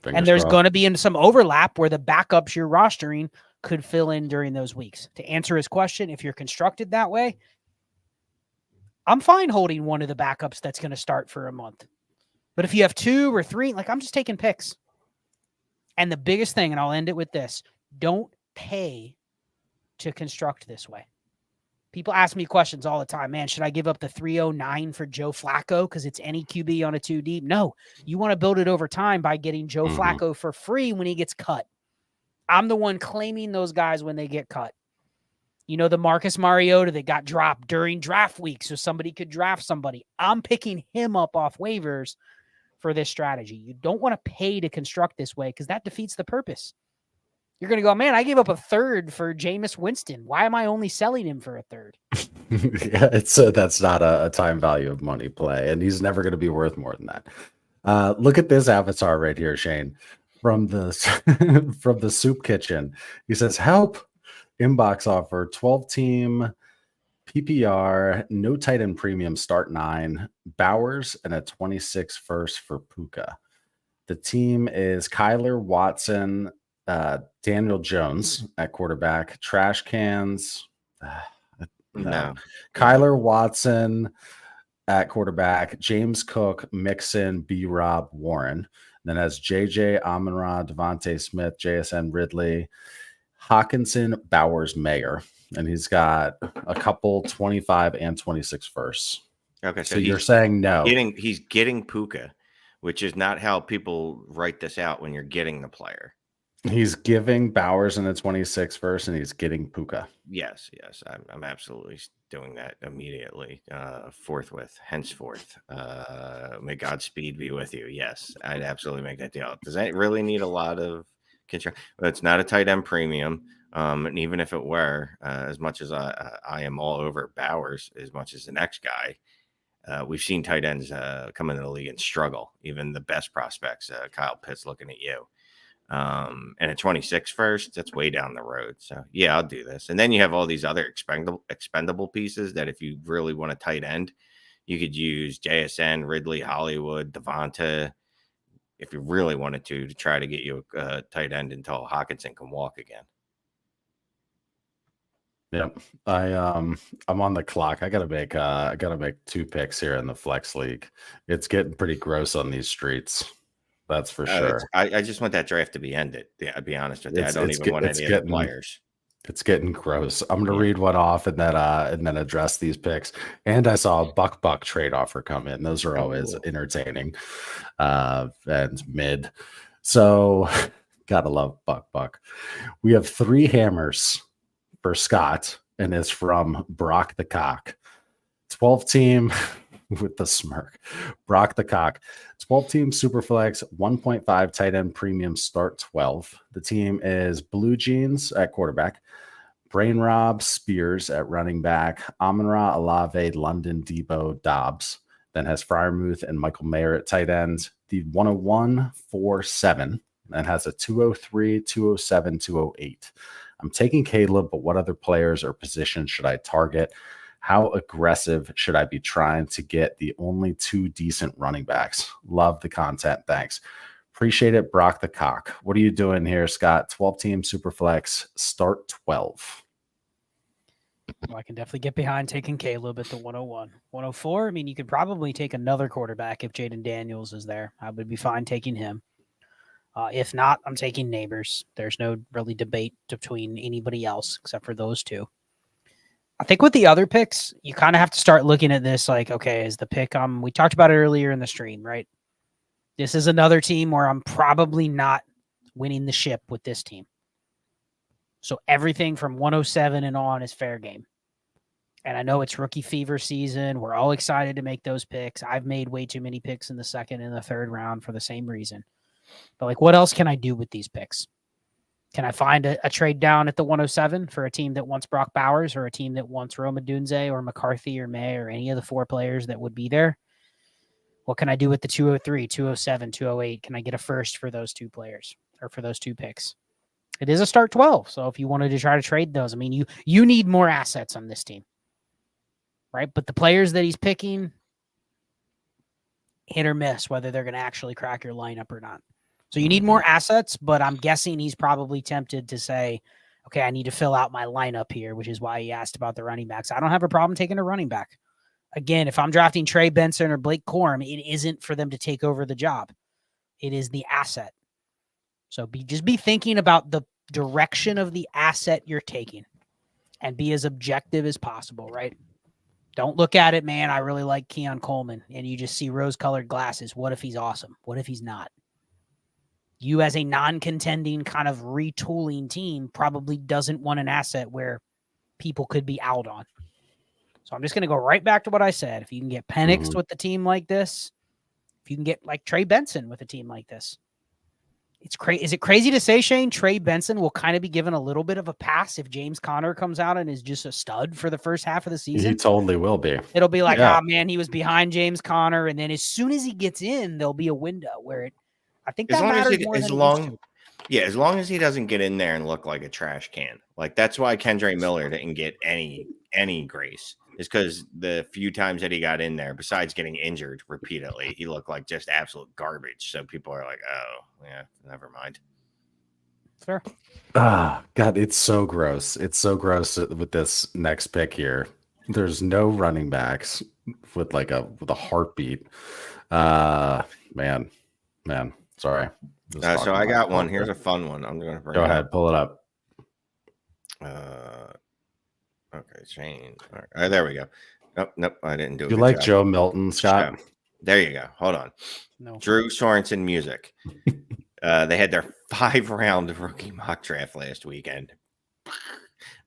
And there's going to be some overlap where the backups you're rostering could fill in during those weeks. To answer his question, if you're constructed that way, I'm fine holding one of the backups that's going to start for a month. But if you have 2 or 3, I'm just taking picks. And the biggest thing, and I'll end it with this, don't pay to construct this way. People ask me questions all the time. Man, should I give up the 309 for Joe Flacco because it's any QB on a 2 deep? No, you want to build it over time by getting Joe Flacco for free when he gets cut. I'm the one claiming those guys when they get cut. The Marcus Mariota that got dropped during draft week so somebody could draft somebody. I'm picking him up off waivers for this strategy. You don't want to pay to construct this way because that defeats the purpose. You're going to go, man, I gave up a third for Jameis Winston. Why am I only selling him for a third? Yeah, that's not a time value of money play, and he's never going to be worth more than that. Look at this avatar right here, Shane, from the from the soup kitchen. He says, help, inbox offer, 12-team PPR, no tight end premium, start 9, Bowers, and a 26 first for Puka. The team is Kyler, Watson, Daniel Jones at quarterback, trash cans. No. Kyler, Watson at quarterback, James Cook, Mixon, B-Rob, Warren. Then has JJ, Amon-Ra, Devontae Smith, JSN, Ridley, Hawkinson, Bowers, Mayer. And he's got a couple 25 and 26 firsts. Okay, so you're saying no. He's getting Puka, which is not how people write this out when you're getting the player. He's giving Bowers in the 26 first, and he's getting Puka. Yes. I'm absolutely doing that immediately, forthwith, henceforth. May Godspeed be with you. Yes, I'd absolutely make that deal. Does that really need a lot of control? Well, it's not a tight end premium. And even if it were, as much as I am all over Bowers, as much as the next guy, we've seen tight ends come into the league and struggle. Even the best prospects, Kyle Pitts looking at you. And a 26 first, that's way down the road. So yeah, I'll do this. And then you have all these other expendable pieces that if you really want a tight end, you could use JSN, Ridley, Hollywood, Devonta, if you really wanted to try to get you a tight end until Hawkinson can walk again. Yep. I'm on the clock. I gotta make 2 picks here in the flex league. It's getting pretty gross on these streets. That's for sure. I just want that draft to be ended. Yeah, I'll be honest with you. I don't even want any of the players. It's getting gross. I'm gonna read one off and then address these picks. And I saw a buck trade offer come in. Those are always entertaining and mid. So Gotta love Buck. We have 3 hammers for Scott, and it's from Brock the Cock. 12 team with the smirk. Brock the Cock. 12 team Superflex, 1.5 tight end premium start 12. The team is Blue Jeans at quarterback, Brain Rob Spears at running back, Amon-Ra, Olave, London, Debo, Dobbs. Then has Freiermuth and Michael Mayer at tight end. The 101, 4, 7. And has a 203, 207, 208. I'm taking Caleb, but what other players or positions should I target? How aggressive should I be trying to get the only 2 decent running backs? Love the content. Thanks. Appreciate it, Brock the Cock. What are you doing here, Scott? 12-team Superflex, start 12. Well, I can definitely get behind taking Caleb at the 101. 104, I mean, you could probably take another quarterback if Jaden Daniels is there. I would be fine taking him. If not, I'm taking Neighbors. There's no really debate between anybody else except for those 2. I think with the other picks, you kind of have to start looking at this like, okay, is the pick we talked about it earlier in the stream, right? This is another team where I'm probably not winning the ship with this team. So everything from 107 and on is fair game. And I know it's rookie fever season. We're all excited to make those picks. I've made way too many picks in the 2nd and the 3rd round for the same reason. But like, what else can I do with these picks? Can I find a trade down at the 107 for a team that wants Brock Bowers or a team that wants Roma Dunze or McCarthy or May or any of the 4 players that would be there? What can I do with the 203, 207, 208? Can I get a first for those 2 players or for those 2 picks? It is a start 12. So if you wanted to try to trade those, I mean, you need more assets on this team, right? But the players that he's picking, hit or miss, whether they're going to actually crack your lineup or not. So you need more assets, but I'm guessing he's probably tempted to say, okay, I need to fill out my lineup here, which is why he asked about the running backs. I don't have a problem taking a running back. Again, if I'm drafting Trey Benson or Blake Corum, it isn't for them to take over the job. It is the asset. So just be thinking about the direction of the asset you're taking and be as objective as possible, right? Don't look at it, man, I really like Keon Coleman, and you just see rose-colored glasses. What if he's awesome? What if he's not? You as a non-contending kind of retooling team probably doesn't want an asset where people could be out on. So I'm just going to go right back to what I said. If you can get Penix with a team like this, if you can get like Trey Benson with a team like this, it's crazy. Is it crazy to say, Shane, Trey Benson will kind of be given a little bit of a pass if James Conner comes out and is just a stud for the first half of the season? He totally will be. It'll be like, man, he was behind James Conner. And then as soon as he gets in, there'll be a window where I think that matters more than it used to. Yeah, as long as he doesn't get in there and look like a trash can. Like, that's why Kendre Miller didn't get any grace, is because the few times that he got in there, besides getting injured repeatedly, he looked like just absolute garbage. So people are like, oh, yeah, never mind. Fair. God, it's so gross. It's so gross with this next pick here. There's no running backs with a heartbeat. Man. Sorry. So I got one. Here's a fun one. I'm going to bring Go ahead. Pull it up. Okay, Shane. All right, there we go. Nope. I didn't do it. You like Joe Milton, Scott? There you go. Hold on. No. Drew Sorensen music. They had their 5-round rookie mock draft last weekend.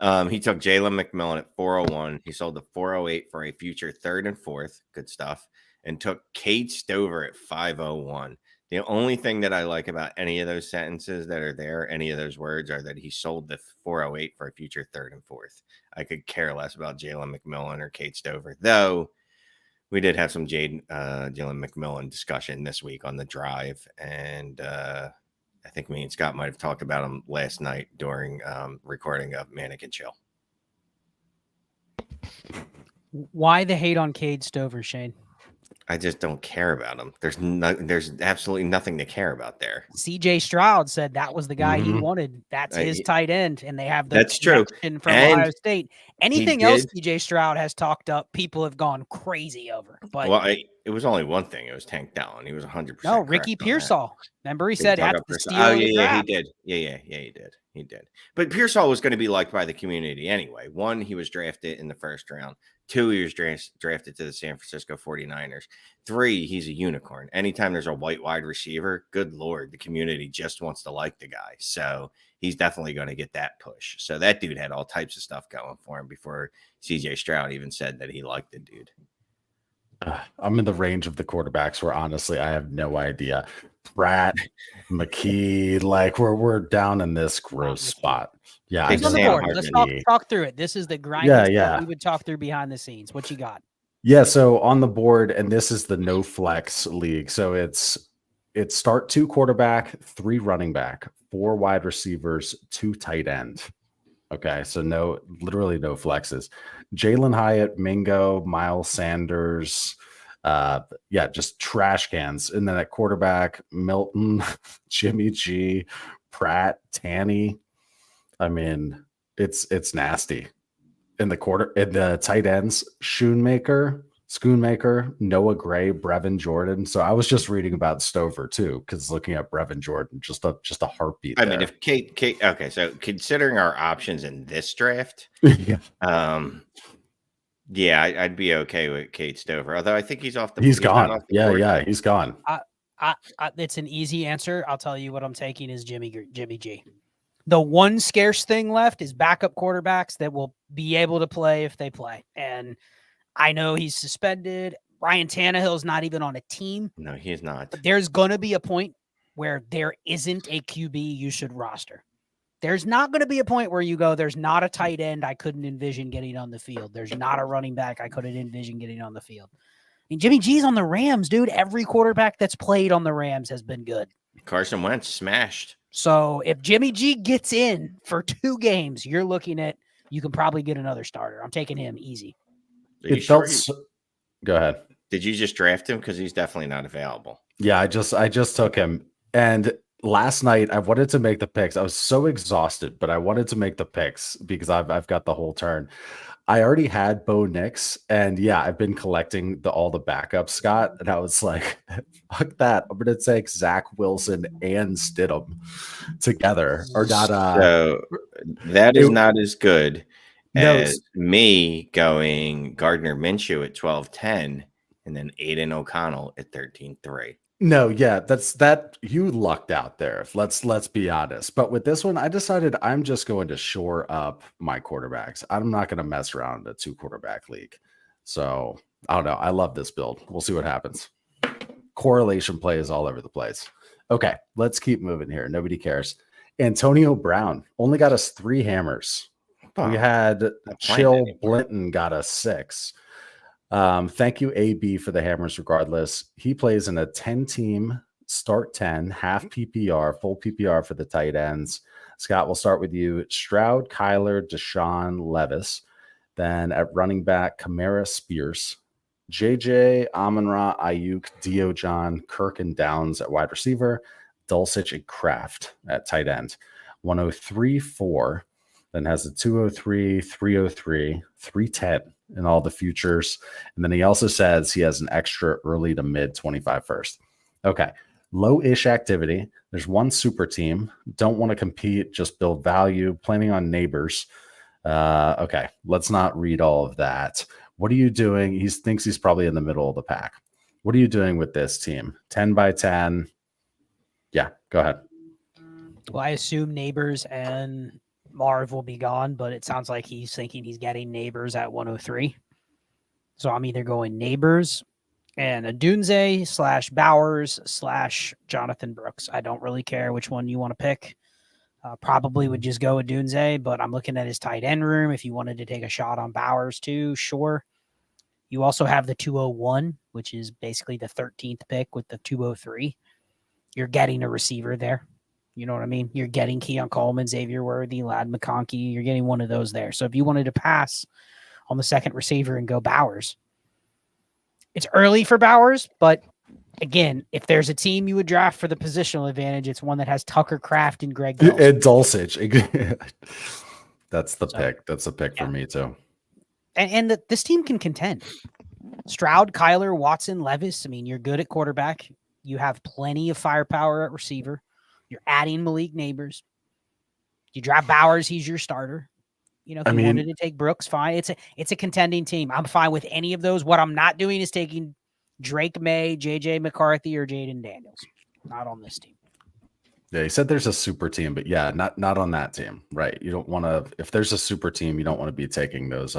He took Jalen McMillan at 401. He sold the 408 for a future 3rd and 4th. Good stuff. And took Cade Stover at 501. The only thing that I like about any of those sentences that are there, any of those words, are that he sold the 408 for a future 3rd and 4th. I could care less about Jalen McMillan or Cade Stover, though we did have some Jalen McMillan discussion this week on the drive, and I think me and Scott might have talked about him last night during recording of Mannequin Chill. Why the hate on Cade Stover, Shane? I just don't care about him. There's absolutely nothing to care about there. CJ Stroud said that was the guy he wanted. That's his tight end, and they have the that's true from Ohio State. Anything else CJ Stroud has talked up, people have gone crazy over. But it was only one thing. It was Tank Dell, and he was 100%. No, Ricky Pearsall. Remember, he They said dug after up the Pearsall. steal Oh, of the yeah, he draft. did. Yeah, he did. But Pearsall was going to be liked by the community anyway. One, he was drafted in the first round. Two, he was drafted to the San Francisco 49ers. Three, he's a unicorn. Anytime there's a white wide receiver, good Lord, the community just wants to like the guy. So he's definitely going to get that push. So that dude had all types of stuff going for him before CJ Stroud even said that he liked the dude. I'm in the range of the quarterbacks where honestly I have no idea. Pratt, McKee, like we're down in this gross spot. Yeah, He's on the board. Let's talk through it. This is the grinding stuff we would talk through behind the scenes. What you got? Yeah, so on the board, and this is the no flex league. So it's start 2 quarterback, 3 running back, 4 wide receivers, 2 tight end. Okay, so literally no flexes. Jalen Hyatt, Mingo, Miles Sanders, just trash cans. And then at quarterback, Milton, Jimmy G, Pratt, Tanny. I mean, it's nasty. In the tight ends, Schoonmaker, Noah Gray, Brevin Jordan. So I was just reading about Stover too, because looking at Brevin Jordan, just a heartbeat. I mean, if Kate, okay, so considering our options in this draft, I'd be okay with Kate Stover. Although I think he's off the. He's gone. He's gone. It's an easy answer. I'll tell you what I'm taking is Jimmy G. The one scarce thing left is backup quarterbacks that will be able to play if they play. And I know he's suspended. Ryan Tannehill's not even on a team. No, he is not. But there's going to be a point where there isn't a QB you should roster. There's not going to be a point where you go, there's not a tight end I couldn't envision getting on the field. There's not a running back I couldn't envision getting on the field. I mean, Jimmy G's on the Rams, dude. Every quarterback that's played on the Rams has been good. Carson Wentz smashed. So if Jimmy G gets in for 2 games, you're looking at, you can probably get another starter. I'm taking him easy. Go ahead. Did you just draft him? Because he's definitely not available. Yeah, I just took him. And last night I wanted to make the picks. I was so exhausted, but I wanted to make the picks because I've got the whole turn. I already had Bo Nix, and I've been collecting all the backups, Scott. And I was like, fuck that. I'm gonna take Zach Wilson and Stidham together. Or not so that is not as good as me going Gardner Minshew at 12-10 and then Aiden O'Connell at 13-3. No, that's you lucked out there. Let's be honest. But with this one, I decided I'm just going to shore up my quarterbacks. I'm not going to mess around in a 2 quarterback league. So I don't know. I love this build. We'll see what happens. Correlation play is all over the place. Okay, let's keep moving here. Nobody cares. Antonio Brown only got us 3 hammers. We had Chill Blinton got us 6. Thank you, AB, for the hammers regardless. He plays in a 10-team start 10, half PPR, full PPR for the tight ends. Scott, we'll start with you. Stroud, Kyler, Deshaun, Levis. Then at running back, Kamara, Spears. JJ, Amon-Ra, Ayuk, Diojon, Kirk, and Downs at wide receiver. Dulcich and Kraft at tight end. 103-4. Then has a 203, 303, 310 in all the futures. And then he also says he has an extra early to mid 25 first. Okay. Low-ish activity. There's 1 super team. Don't want to compete, just build value. Planning on neighbors. Okay. Let's not read all of that. What are you doing? He thinks he's probably in the middle of the pack. What are you doing with this team? 10 by 10. Yeah, go ahead. Well, I assume neighbors and Marv will be gone, but it sounds like he's thinking he's getting neighbors at 103. So I'm either going neighbors and a Dunze / Bowers / Jonathan Brooks. I don't really care which one you want to pick. Probably would just go with Dunze, but I'm looking at his tight end room. If you wanted to take a shot on Bowers too, sure. You also have the 201, which is basically the 13th pick with the 203. You're getting a receiver there. You know what I mean? You're getting Keon Coleman, Xavier Worthy, Lad McConkey. You're getting one of those there. So if you wanted to pass on the second receiver and go Bowers, it's early for Bowers. But again, if there's a team you would draft for the positional advantage, it's one that has Tucker Kraft and Greg Dulcich. And Dulcich. That's the pick. That's a pick for me too. And this team can contend. Stroud, Kyler, Watson, Levis. I mean, you're good at quarterback. You have plenty of firepower at receiver. You're adding Malik Neighbors. You draft Bowers, he's your starter. You know, if you wanted to take Brooks, fine. It's a contending team. I'm fine with any of those. What I'm not doing is taking Drake May, JJ McCarthy, or Jaden Daniels. Not on this team. Yeah, he said there's a super team, but yeah, not on that team, right? You don't want to. If there's a super team, you don't want to be taking those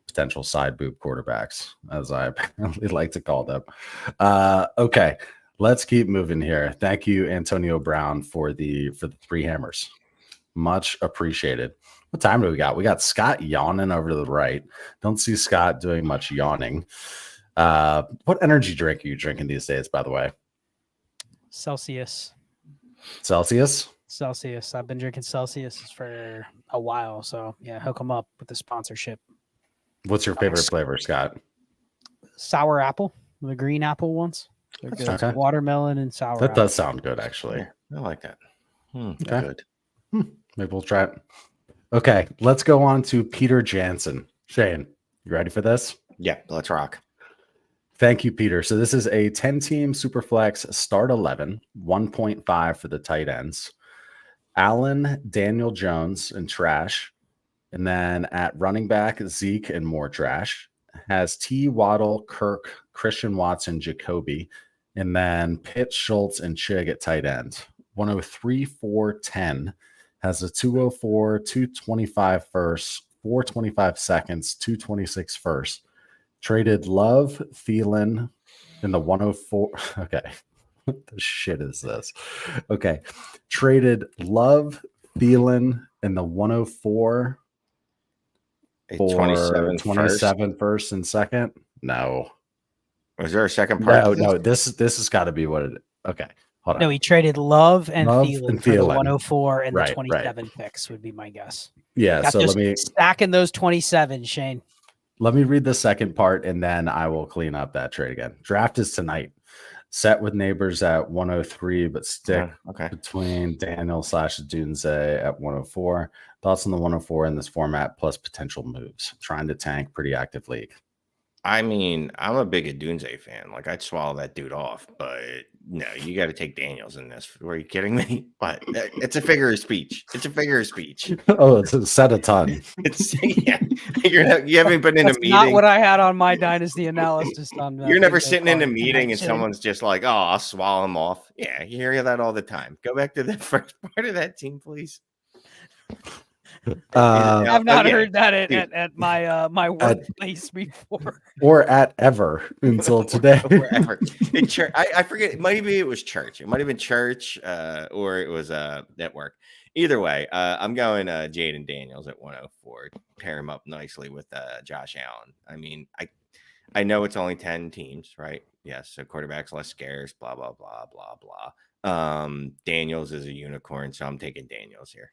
potential side boob quarterbacks, as I like to call them. Okay, let's keep moving here. Thank you, Antonio Brown, for the 3 hammers. Much appreciated. What time do we got? We got Scott yawning over to the right. Don't see Scott doing much yawning. What energy drink are you drinking these days, by the way? Celsius. I've been drinking Celsius for a while. So yeah, hook them up with the sponsorship. What's your favorite flavor, Scott? Sour apple, the green apple ones. They're good. Okay. Watermelon and sour. That does sound good, actually. I like that. Okay. Good. Maybe we'll try it. Okay, let's go on to Peter Jansen. Shane, you ready for this? Yeah, let's rock. Thank you, Peter. So this is a 10-team Superflex start 11, 1.5 for the tight ends. Allen, Daniel Jones, and trash. And then at running back, Zeke and more trash. Has T. Waddle, Kirk, Christian Watson, Jacoby. And then Pitt, Schultz, and Chig at tight end. 103, 410. Has a 204, 225 first, 425 seconds, 226 first. Traded Love, Thielen in the 104. Okay. What the shit is this? Okay. Traded Love, Thielen in the 104 for 27 first and second. No. Was there a second part? No, this has got to be what it is. Okay. Hold on. No, he traded Love and Thielen for the 104 and the 27 picks would be my guess. Yeah, so let me stacking those 27, Shane. Let me read the second part and then I will clean up that trade again. Draft is tonight. Set with Neighbors at 103, but stick between Daniel / Dunze at 104. Thoughts on the 104 in this format plus potential moves? Trying to tank, pretty active league. I mean, I'm a big Dunze fan. Like, I'd swallow that dude off, but no, you got to take Daniels in this. Are you kidding me? But it's a figure of speech. Oh, it's a set a ton. You haven't been in a meeting. Not what I had on my dynasty analysis. You're never sitting in a meeting and someone's just like, "Oh, I'll swallow him off." Yeah, you hear that all the time. Go back to the first part of that team, please. I've not heard that at my workplace before, or at ever until today. In church, I forget. Maybe it was church. It might have been church, or it was at work. Either way, I'm going Jaden Daniels at 104. Pair him up nicely with Josh Allen. I mean, I know it's only 10 teams, right? Yes, so quarterback's less scarce. Blah blah blah blah blah. Daniels is a unicorn, so I'm taking Daniels here.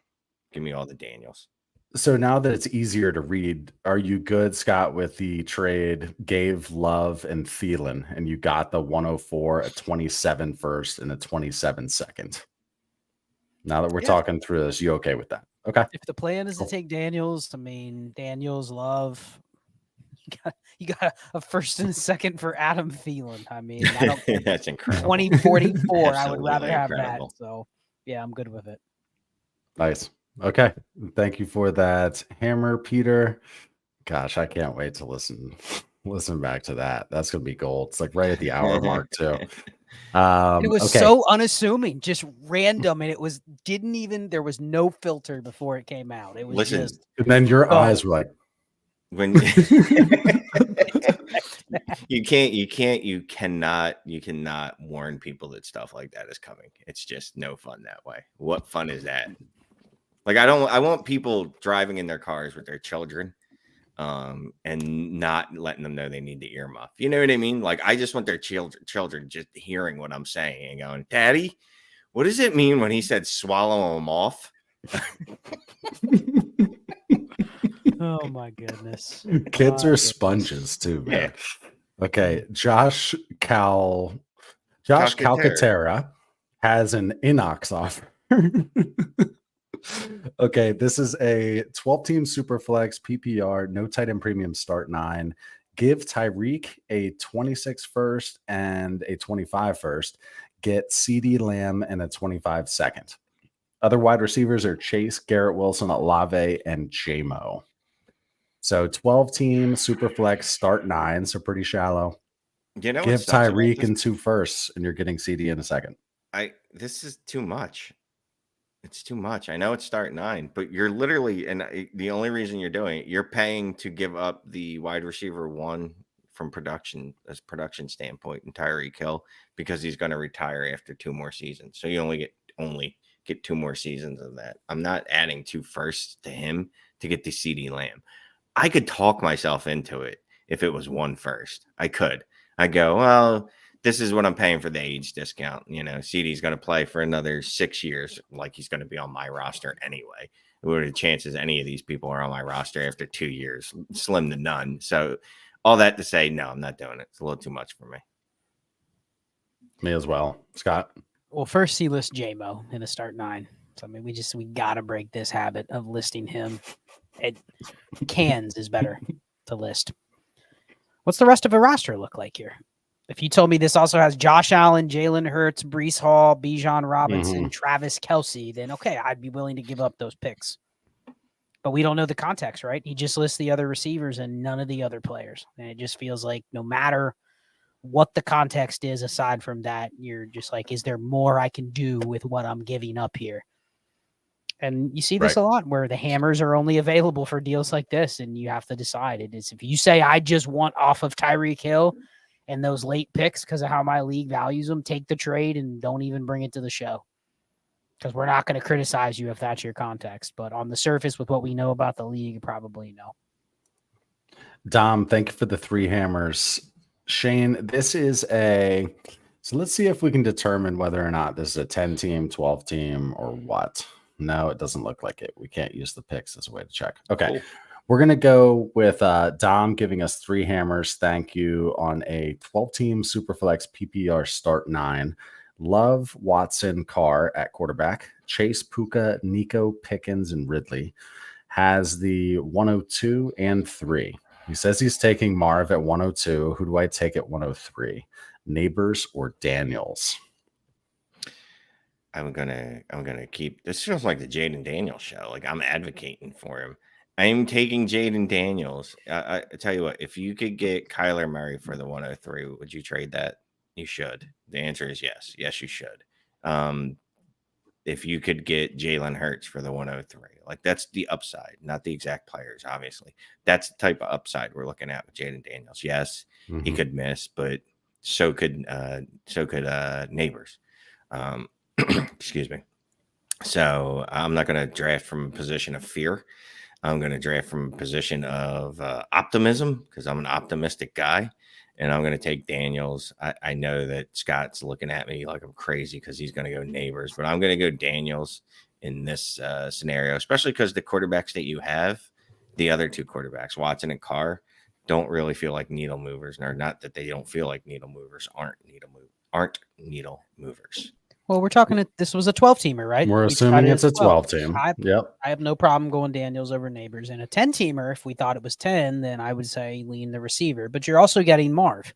Give me all the Daniels. So now that it's easier to read, are you good, Scott, with the trade gave Love and Thielen, and you got the 104, a 27 first, and a 27 second? Now that we're talking through this, you okay with that? Okay. If the plan is to take Daniels, I mean, Daniels, Love, you got a first and a second for Adam Thielen. I mean, I don't that's incredible. 2044. I would rather have that. So, yeah, I'm good with it. Nice. Okay. Thank you for that hammer, Peter. Gosh, I can't wait to listen back to that. That's going to be gold. It's like right at the hour mark too. It was so unassuming, just random. And there was no filter before it came out. It was just. And then your eyes were like. When you cannot warn people that stuff like that is coming. It's just no fun that way. What fun is that? Like, I want people driving in their cars with their children and not letting them know they need the earmuff. You know what I mean? Like, I just want their children just hearing what I'm saying and going, "Daddy, what does it mean when he said swallow them off?" Oh my goodness. Kids are sponges too, man. Yeah. Okay. Josh Calcaterra has an Inox offer. Okay, this is a 12-team Superflex PPR, no tight end premium start 9. Give Tyreek a 26 first and a 25 first. Get CeeDee Lamb and a 25 second. Other wide receivers are Chase, Garrett Wilson, Olave, and JMO. So 12-team Superflex start 9, so pretty shallow. You know, give Tyreek in 2 firsts, and you're getting CD in a second. This is too much. It's too much. I know it's start 9, but you're literally, and the only reason you're doing it, you're paying to give up the wide receiver 1 from production standpoint and Tyreek Hill because he's going to retire after 2 more seasons. So you only get 2 more seasons of that. I'm not adding 2 firsts to him to get the CeeDee Lamb. I could talk myself into it if it was 1 first. I could. I go, well, this is what I'm paying for the age discount. You know, CeeDee's going to play for another 6 years, like he's going to be on my roster anyway. What are the chances any of these people are on my roster after 2 years? Slim to none. So all that to say, no, I'm not doing it. It's a little too much for me. Me as well. Scott? Well, first he lists JMO in the start 9. So, I mean, we got to break this habit of listing him. Cans is better to list. What's the rest of a roster look like here? If you told me this also has Josh Allen, Jalen Hurts, Breece Hall, Bijan Robinson, Travis Kelce, then okay, I'd be willing to give up those picks. But we don't know the context, right? He just lists the other receivers and none of the other players. And it just feels like no matter what the context is aside from that, you're just like, is there more I can do with what I'm giving up here? And you see this a lot where the hammers are only available for deals like this, and you have to decide. It is if you say, I just want off of Tyreek Hill and those late picks because of how my league values them, take the trade and don't even bring it to the show. Because we're not going to criticize you if that's your context. But on the surface, with what we know about the league, probably no. Dom, thank you for the 3 hammers. Shane, this is so let's see if we can determine whether or not this is a 10-team, 12-team, or what. No, it doesn't look like it. We can't use the picks as a way to check. Okay. Cool. We're going to go with Dom giving us 3 hammers. Thank you on a 12-team Superflex PPR start 9. Love, Watson, Carr at quarterback. Chase, Puka, Nico, Pickens, and Ridley. Has the 102 and 3. He says he's taking Marv at 102. Who do I take at 103? Neighbors or Daniels? I'm gonna keep this. Feels like the Jaden Daniels show. Like I'm advocating for him. I'm taking Jaden Daniels. I tell you what, if you could get Kyler Murray for the 103, would you trade that? You should. The answer is yes. Yes, you should. If you could get Jalen Hurts for the 103, like that's the upside, not the exact players. Obviously, that's the type of upside we're looking at with Jaden Daniels. Yes, he could miss, but so could Neighbors. Excuse me. So I'm not going to draft from a position of fear. I'm going to draft from a position of optimism because I'm an optimistic guy, and I'm going to take Daniels. I know that Scott's looking at me like I'm crazy because he's going to go Neighbors, but I'm going to go Daniels in this scenario, especially because the quarterbacks that you have, the other 2 quarterbacks, Watson and Carr, don't really feel like needle movers. Or not that they don't feel like needle movers, aren't needle movers. Well, we're talking. This was a 12-teamer, right? We're assuming it's a 12-team. Yep. I have no problem going Daniels over Neighbors. And a 10-teamer, if we thought it was 10, then I would say lean the receiver. But you're also getting Marv.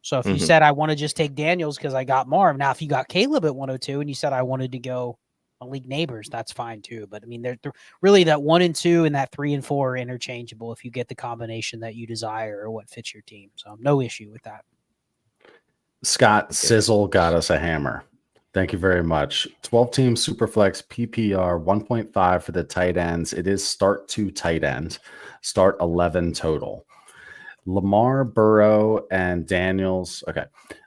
So if you said I want to just take Daniels because I got Marv, now if you got Caleb at 102 and you said I wanted to go league Neighbors, that's fine too. But I mean, they're really that 1 and 2 and that 3 and 4 are interchangeable if you get the combination that you desire or what fits your team. So no issue with that. Scott Sizzle got us a hammer. Thank you very much. 12-team Superflex PPR 1.5 for the tight ends. It is start 2 tight end, start 11 total. Lamar, Burrow, and Daniels. Okay.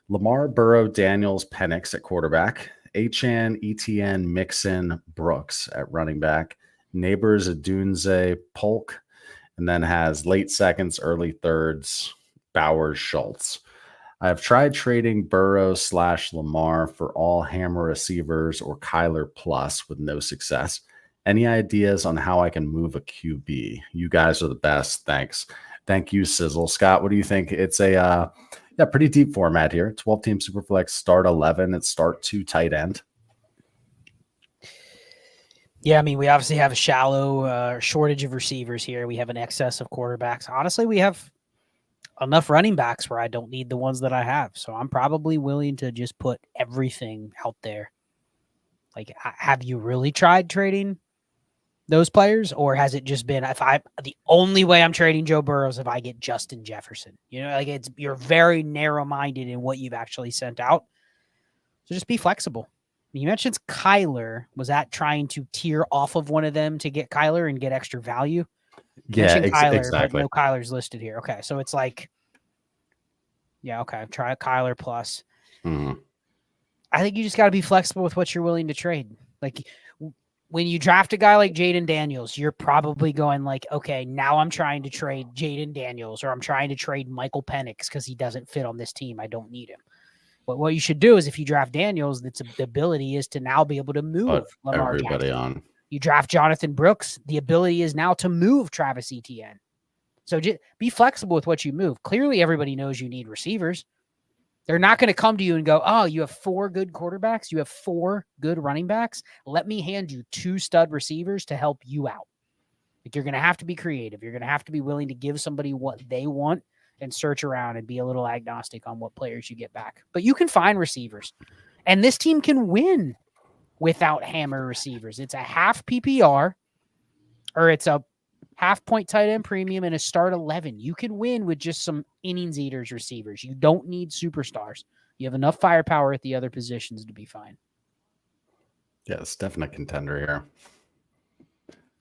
Lamar, Burrow, Daniels, Penix at quarterback. Achane, ETN, Mixon, Brooks at running back. Neighbors, Adunze, Polk, and then has late seconds, early thirds, Bowers, Schultz. I have tried trading Burrow / Lamar for all hammer receivers or Kyler plus with no success. Any ideas on how I can move a QB? You guys are the best. Thanks. Thank you, Sizzle. Scott, what do you think? It's a pretty deep format here. 12-team Superflex, start 11. It's start 2 tight end. Yeah, I mean, we obviously have a shallow shortage of receivers here. We have an excess of quarterbacks. Honestly, we have enough running backs where I don't need the ones that I have. So I'm probably willing to just put everything out there. Like, have you really tried trading those players, or has it just been the only way I'm trading Joe Burrow is if I get Justin Jefferson? You know, like you're very narrow-minded in what you've actually sent out. So just be flexible. You mentioned Kyler. Was that trying to tier off of one of them to get Kyler and get extra value? Yeah, Kyler, exactly. but no Kyler's listed here. Okay, so it's like, yeah, okay, try Kyler plus. Mm-hmm. I think you just got to be flexible with what you're willing to trade. Like when you draft a guy like Jaden Daniels, you're probably going like, okay, now I'm trying to trade Jaden Daniels, or I'm trying to trade Michael Penix because he doesn't fit on this team. I don't need him. But what you should do is if you draft Daniels, the ability is to now be able to move Lamar everybody Jackson. on. You draft Jonathan Brooks, the ability is now to move Travis Etienne. So just be flexible with what you move. Clearly, everybody knows you need receivers. They're not going to come to you and go, oh, you have 4 good quarterbacks. You have 4 good running backs. Let me hand you 2 stud receivers to help you out. Like, you're going to have to be creative. You're going to have to be willing to give somebody what they want and search around and be a little agnostic on what players you get back. But you can find receivers. And this team can win without hammer receivers. It's a half PPR, or it's a half point tight end premium and a start 11. You can win with just some innings eaters receivers. You don't need superstars. You have enough firepower at the other positions to be fine. Yeah, it's definitely a contender here.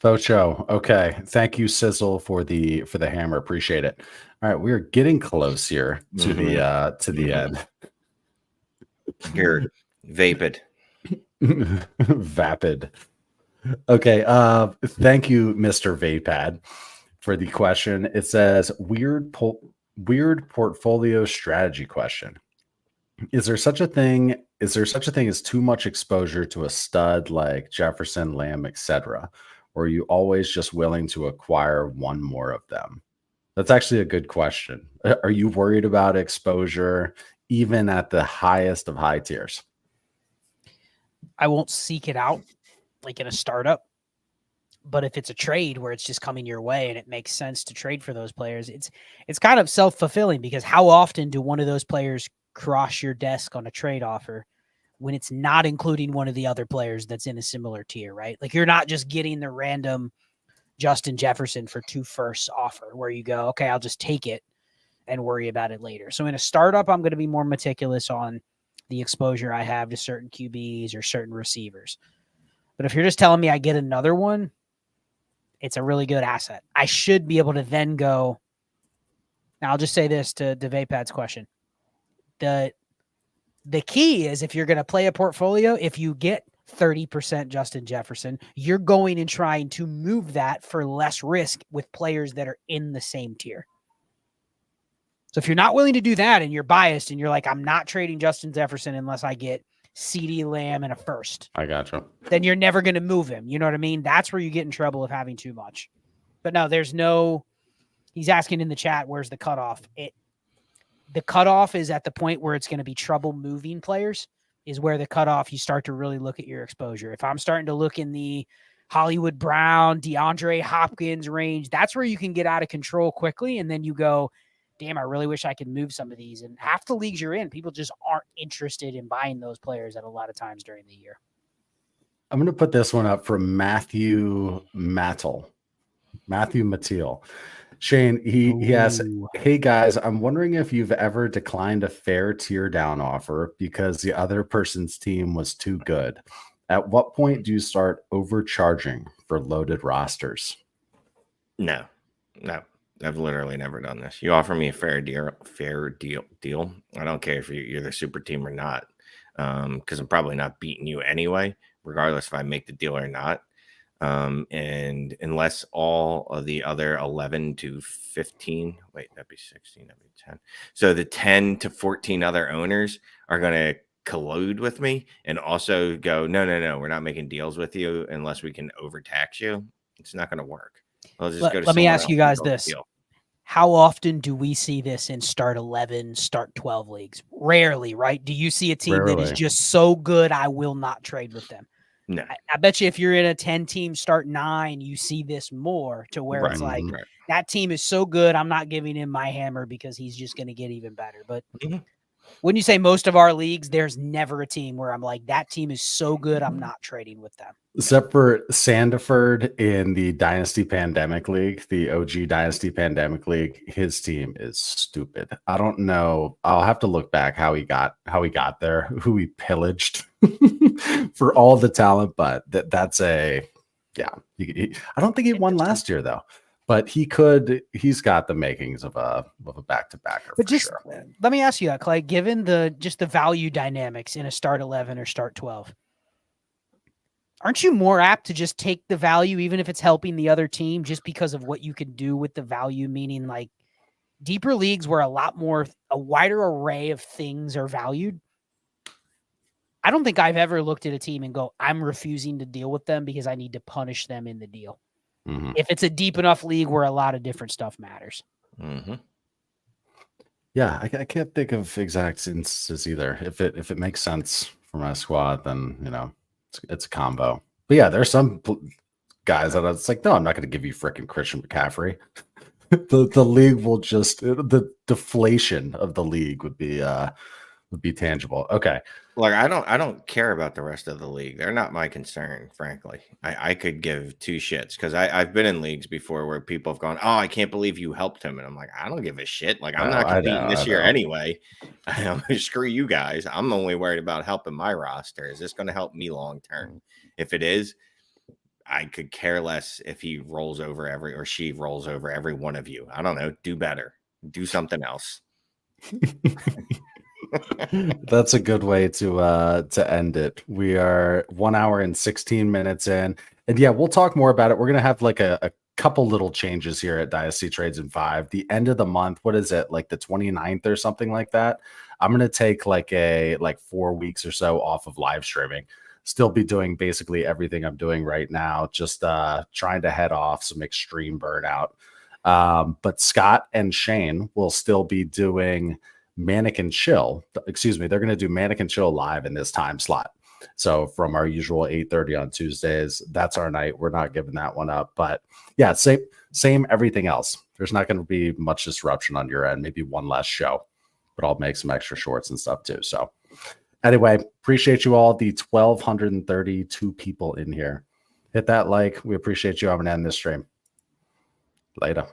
Focho. Okay. Thank you, Sizzle, for the hammer. Appreciate it. All right, we're getting close here to the end. Here, vapid. Vapid. Okay. Thank you, Mr. Vapad, for the question. It says weird portfolio strategy question. Is there such a thing as too much exposure to a stud like Jefferson, Lamb, etc.? Or are you always just willing to acquire one more of them? That's actually a good question. Are you worried about exposure even at the highest of high tiers? I won't seek it out like in a startup. But if it's a trade where it's just coming your way and it makes sense to trade for those players, it's kind of self-fulfilling, because how often do one of those players cross your desk on a trade offer when it's not including one of the other players that's in a similar tier, right? Like, you're not just getting the random Justin Jefferson for 2 firsts offer where you go, okay, I'll just take it and worry about it later. So in a startup, I'm going to be more meticulous on the exposure I have to certain QBs or certain receivers. But if you're just telling me I get another one, it's a really good asset. I should be able to then go. Now, I'll just say this to Vapad's question. The key is, if you're going to play a portfolio, if you get 30% Justin Jefferson, you're going and trying to move that for less risk with players that are in the same tier. So if you're not willing to do that and you're biased and you're like, I'm not trading Justin Jefferson unless I get CeeDee Lamb and a first, I gotcha. Then you're never going to move him. You know what I mean? That's where you get in trouble of having too much. But no, there's no, he's asking in the chat, where's the cutoff? The cutoff is at the point where it's going to be trouble moving players, is where the cutoff, you start to really look at your exposure. If I'm starting to look in the Hollywood Brown, DeAndre Hopkins range, that's where you can get out of control quickly. And then you go, damn, I really wish I could move some of these. And half the leagues you're in, people just aren't interested in buying those players at a lot of times during the year. I'm going to put this one up from Matthew Mattel. Shane, he asks, hey guys, I'm wondering if you've ever declined a fair tier down offer because the other person's team was too good. At what point do you start overcharging for loaded rosters? No. I've literally never done this. You offer me a fair deal. I don't care if you're the super team or not, because I'm probably not beating you anyway, regardless if I make the deal or not. And unless all of the other 11 to 15, that'd be 16, that'd be 10. So the 10 to 14 other owners are going to collude with me and also go, no, we're not making deals with you unless we can overtax you. It's not going to work. Let me ask you guys this. How often do we see this in start 11, start 12 leagues? Rarely, right? Do you see a team that is just so good, I will not trade with them? No. I bet you if you're in a 10-team start 9, you see this more, to where it's like, that team is so good, I'm not giving him my hammer because he's just going to get even better. But wouldn't you say most of our leagues, there's never a team where I'm like, that team is so good, I'm not trading with them. Except for Sandiford in the Dynasty Pandemic League, the OG Dynasty Pandemic League, his team is stupid. I don't know. I'll have to look back how he got there, who he pillaged for all the talent, but that's I don't think he won last year though. But he's got the makings of a back-to-backer. But just let me ask you that, Clay, given the value dynamics in a start 11 or start 12, aren't you more apt to just take the value, even if it's helping the other team, just because of what you can do with the value? Meaning, like, deeper leagues where a wider array of things are valued. I don't think I've ever looked at a team and go, I'm refusing to deal with them because I need to punish them in the deal. Mm-hmm. If it's a deep enough league where a lot of different stuff matters. Mm-hmm. Yeah, I can't think of exact instances either. If it makes sense for my squad, then it's a combo. But yeah, there's some guys that it's like, no, I'm not going to give you freaking Christian McCaffrey. the league will just the deflation of the league would be tangible. Okay. Like I don't care about the rest of the league. They're not my concern, frankly. I could give two shits because I've been in leagues before where people have gone, oh, I can't believe you helped him. And I'm like, I don't give a shit. Like I'm not competing this year anyway. Screw you guys. I'm only worried about helping my roster. Is this going to help me long term? If it is, I could care less if he rolls over or she rolls over every one of you. I don't know. Do better. Do something else. That's a good way to end it. We are 1 hour and 16 minutes in, and yeah, we'll talk more about it. We're gonna have like a couple little changes here at Dynasty Trades in 5. The end of the month, what is it, like the 29th or something like that? I'm gonna take like 4 weeks or so off of live streaming. Still be doing basically everything I'm doing right now, just trying to head off some extreme burnout. But Scott and Shane will still be doing Mannequin Chill. Excuse me, they're going to do Mannequin Chill live in this time slot. So from our usual 8:30 on Tuesdays, that's our night. We're not giving that one up. But yeah, same everything else. There's not going to be much disruption on your end. Maybe one less show, but I'll make some extra shorts and stuff too. So anyway, appreciate you all, the 1,232 people in here. Hit that like. We appreciate you. I'm going to end this stream. Later.